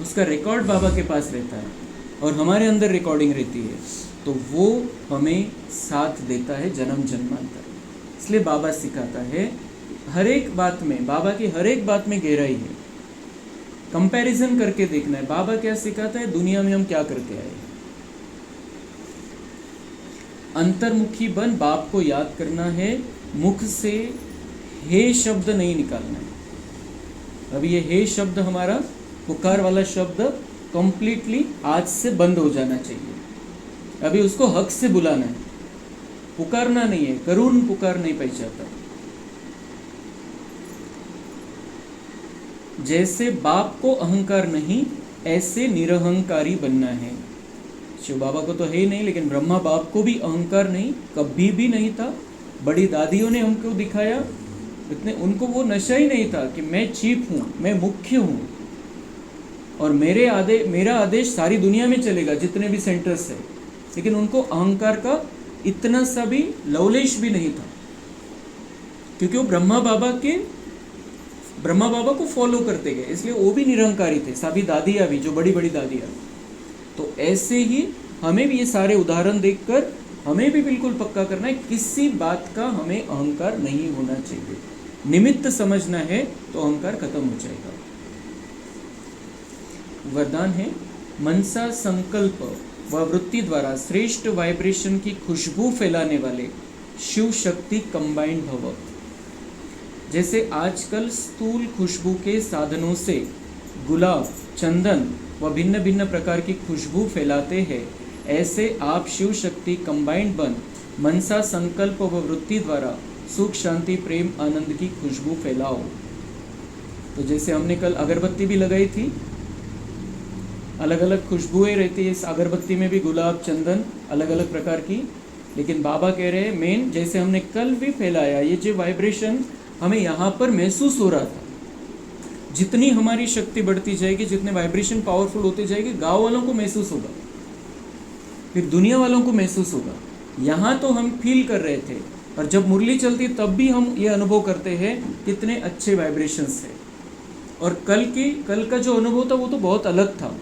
उसका रिकॉर्ड बाबा के पास रहता है और हमारे अंदर रिकॉर्डिंग रहती है, तो वो हमें साथ देता है जन्म जन्मांतर। इसलिए बाबा सिखाता है हर एक बात में, बाबा की हर एक बात में गहराई है। कंपैरिजन करके देखना है, बाबा क्या सिखाता है, दुनिया में हम क्या करते आए। अंतर्मुखी बन बाप को याद करना है, मुख से हे शब्द नहीं निकालना है। अभी ये हे शब्द हमारा पुकार वाला शब्द कंप्लीटली आज से बंद हो जाना चाहिए। अभी उसको हक से बुलाना है, पुकारना नहीं है, करुण पुकार नहीं पहचाता। जैसे बाप को अहंकार नहीं, ऐसे निरहंकारी बनना है। शिव बाबा को तो है ही नहीं, लेकिन ब्रह्मा बाप को भी अहंकार नहीं, कभी भी नहीं था। बड़ी दादियों ने हमको दिखाया, इतने उनको वो नशा ही नहीं था कि मैं चीफ हूँ, मैं मुख्य हूँ और मेरा आदेश सारी दुनिया में चलेगा, जितने भी सेंटर्स है। लेकिन उनको अहंकार का इतना सा भी लवलेश भी नहीं था, क्योंकि वो ब्रह्मा बाबा को फॉलो करते गए, इसलिए वो भी निरहंकारी थे। सभी दादियाँ भी, जो बड़ी बड़ी दादियाँ। तो ऐसे ही हमें भी ये सारे उदाहरण देखकर हमें भी बिल्कुल पक्का करना है, किसी बात का हमें अहंकार नहीं होना चाहिए। निमित्त समझना है तो अहंकार खत्म हो जाएगा। वरदान है, मनसा संकल्प व वृत्ति द्वारा श्रेष्ठ वाइब्रेशन की खुशबू फैलाने वाले शिव शक्ति कंबाइंड भव। जैसे आजकल स्थूल खुशबू के साधनों से गुलाब, चंदन व भिन्न भिन्न प्रकार की खुशबू फैलाते हैं, ऐसे आप शिव शक्ति कंबाइंड बन मनसा संकल्प व वृत्ति द्वारा सुख, शांति, प्रेम, आनंद की खुशबू फैलाओ। तो जैसे हमने कल अगरबत्ती भी लगाई थी, अलग अलग खुशबुएं रहती है इस अगरबत्ती में भी, गुलाब, चंदन, अलग अलग प्रकार की। लेकिन बाबा कह रहे हैं मेन, जैसे हमने कल भी फैलाया, ये जो वाइब्रेशन हमें यहाँ पर महसूस हो रहा था, जितनी हमारी शक्ति बढ़ती जाएगी, जितने वाइब्रेशन पावरफुल होते जाएगी, गांव वालों को महसूस होगा, फिर दुनिया वालों को महसूस होगा। यहाँ तो हम फील कर रहे थे, और जब मुरली चलती तब भी हम ये अनुभव करते हैं कितने अच्छे वाइब्रेशंस है। और कल का जो अनुभव था वो तो बहुत अलग था।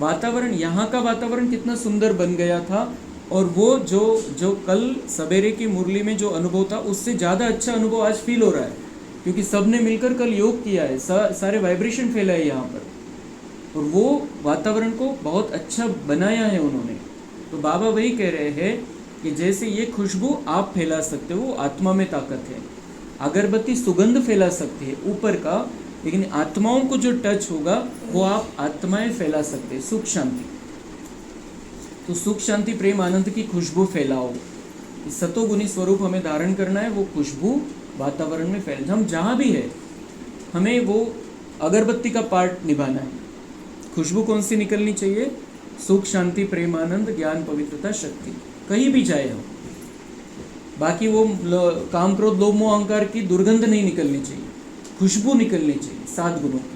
वातावरण, यहाँ का वातावरण कितना सुंदर बन गया था, और वो जो कल सवेरे की मुरली में जो अनुभव था, उससे ज़्यादा अच्छा अनुभव आज फील हो रहा है, क्योंकि सब ने मिलकर कल योग किया है, सारे वाइब्रेशन फैलाए यहाँ पर, और वो वातावरण को बहुत अच्छा बनाया है उन्होंने। तो बाबा वही कह रहे हैं कि जैसे ये खुशबू आप फैला सकते हो, आत्मा में ताकत है। अगरबत्ती सुगंध फैला सकती है ऊपर का, लेकिन आत्माओं को जो टच होगा वो आप आत्माएं फैला सकते हैं, सुख शांति। तो सुख शांति प्रेम आनंद की खुशबू फैलाओ। इस सतोगुणी स्वरूप हमें धारण करना है, वो खुशबू वातावरण में फैल, हम जहाँ भी है हमें वो अगरबत्ती का पार्ट निभाना है। खुशबू कौन सी निकलनी चाहिए? सुख शांति प्रेम आनंद ज्ञान पवित्रता शक्ति, कहीं भी जाए हम। बाकी वो काम क्रोध लोभ मोह अहंकार की दुर्गंध नहीं निकलनी चाहिए, खुशबू निकलनी चाहिए 7 गुणों की।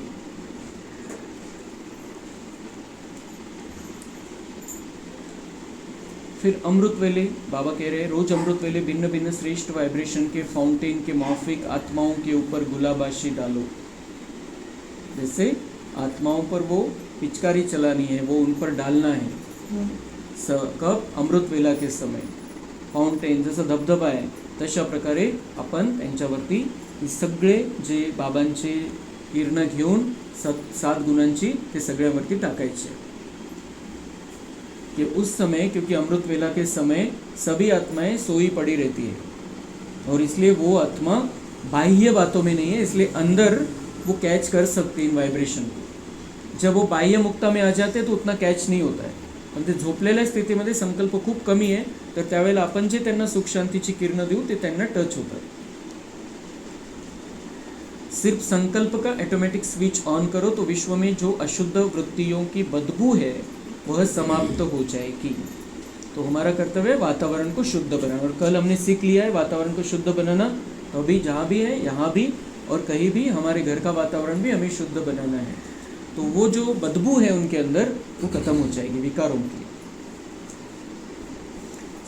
फिर अमृत वेले, बाबा कह रहे हैं रोज अमृत वेले भिन्न भिन्न श्रेष्ठ वाइब्रेशन के फाउंटेन के माफिक आत्माओं के ऊपर गुलाबाशी डालो। जैसे आत्माओं पर वो पिचकारी चलानी है, वो उन पर डालना है। कब? अमृत वेला के समय। फाउंटेन जसं धबधबा आहे तशा प्रकारे आपण त्यांच्यावरती ही सगळे जे बाबांचे किरणं घेऊन 7 गुणांची ते सगळ्यावरती टाकायचे। कि उस समय, क्योंकि अमृत वेला के समय सभी आत्माएं सोई पड़ी रहती है, और इसलिए वो आत्मा बाह्य बातों में नहीं है, इसलिए अंदर वो कैच कर सकते इन वाइब्रेशन को। जब वो बाह्य मुक्ता में आ जाते तो उतना कैच नहीं होता है, पण ते झोपलेल्या स्थितीमध्ये संकल्प खूप कमी आहे, तर त्यावेळेला आपण जे त्यांना सुख शांतीची किरणं देऊ ते त्यांना टच होतात। सिर्फ संकल्प का ऑटोमेटिक स्विच ऑन करो तो विश्व में जो अशुद्ध वृत्तियों की बदबू है वह समाप्त हो जाएगी। तो हमारा कर्तव्य है वातावरण को शुद्ध बनाना, और कल हमने सीख लिया है वातावरण को शुद्ध बनाना। तो अभी जहाँ भी है, यहाँ भी और कहीं भी हमारे घर का वातावरण भी हमें शुद्ध बनाना है, तो वो जो बदबू है उनके अंदर वो खत्म हो जाएगी, विकारों की।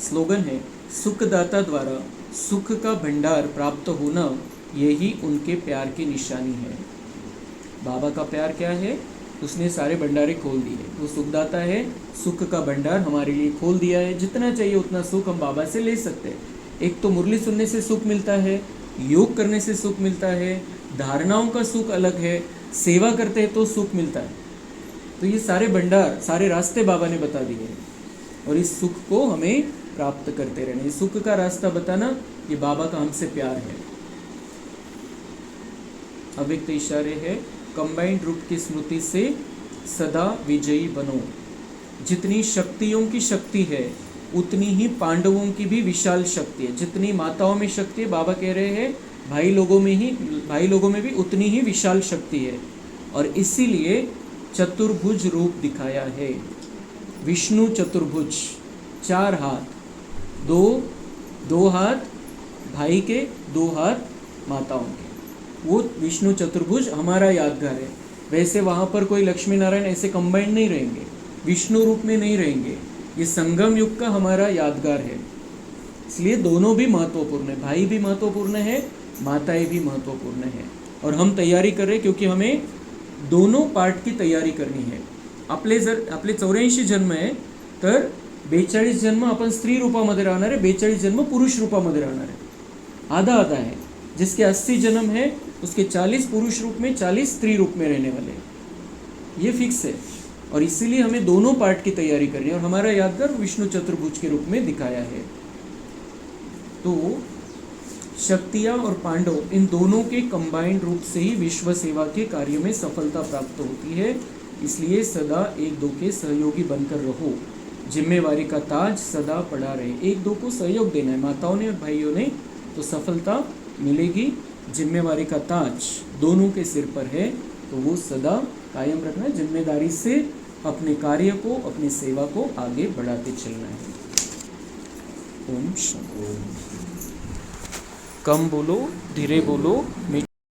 स्लोगन है, सुखदाता द्वारा सुख का भंडार प्राप्त होना यही उनके प्यार की निशानी है। बाबा का प्यार क्या है? उसने सारे भंडारे खोल दिए। वो सुखदाता है, सुख का भंडार हमारे लिए खोल दिया है। जितना चाहिए उतना सुख हम बाबा से ले सकते हैं। एक तो मुरली सुनने से सुख मिलता है, योग करने से सुख मिलता है, धारणाओं का सुख अलग है, सेवा करते हैं तो सुख मिलता है। तो ये सारे भंडार, सारे रास्ते बाबा ने बता दिए हैं, और इस सुख को हमें प्राप्त करते रहना। इस सुख का रास्ता बताना ये बाबा का हमसे प्यार है। अव्यक्त इशारे है, कंबाइंड रूप की स्मृति से सदा विजयी बनो। जितनी शक्तियों की शक्ति है उतनी ही पांडवों की भी विशाल शक्ति है। जितनी माताओं में शक्ति है, बाबा कह रहे हैं भाई लोगों में भी उतनी ही विशाल शक्ति है, और इसीलिए चतुर्भुज रूप दिखाया है। विष्णु चतुर्भुज, 4 हाथ, दो हाथ भाई के, 2 हाथ माताओं के, वो विष्णु चतुर्भुज हमारा यादगार है। वैसे वहाँ पर कोई लक्ष्मी नारायण ऐसे कंबाइंड नहीं रहेंगे, विष्णु रूप में नहीं रहेंगे, ये संगम युग का हमारा यादगार है। इसलिए दोनों भी महत्वपूर्ण है, भाई भी महत्वपूर्ण है, माताएं भी महत्वपूर्ण है। और हम तैयारी कर रहे हैं क्योंकि हमें दोनों पार्ट की तयारी करनी है। आपले 84 जन्म आहे, तर 42 जन्म आपण स्त्री रूपामध्ये राहणार आहे, 42 जन्म पुरुष रूपामध्ये राहणार आहे, आधा आधा है। जिसके 80 जन्म है उसके 40 पुरुष रूप में, 40 स्त्री रूप में रहने वाले, ये फिक्स है। और इसीलिए हमें दोनों पार्ट की तैयारी करनी है, और हमारा यादगार विष्णु चतुर्भुज के रूप में दिखाया है। तो शक्तियाँ और पांडव, इन दोनों के कंबाइंड रूप से ही विश्व सेवा के कार्य में सफलता प्राप्त होती है। इसलिए सदा एक दो के सहयोगी बनकर रहो, जिम्मेवारी का ताज सदा पड़ा रहे। एक दो को सहयोग देना है, माताओं ने और भाइयों ने, तो सफलता मिलेगी। जिम्मेवारी का ताज दोनों के सिर पर है, तो वो सदा कायम रखना है। जिम्मेदारी से अपने कार्य को, अपनी सेवा को आगे बढ़ाते चलना है। ओम शांति। कम बोलो, धीरे बोलो।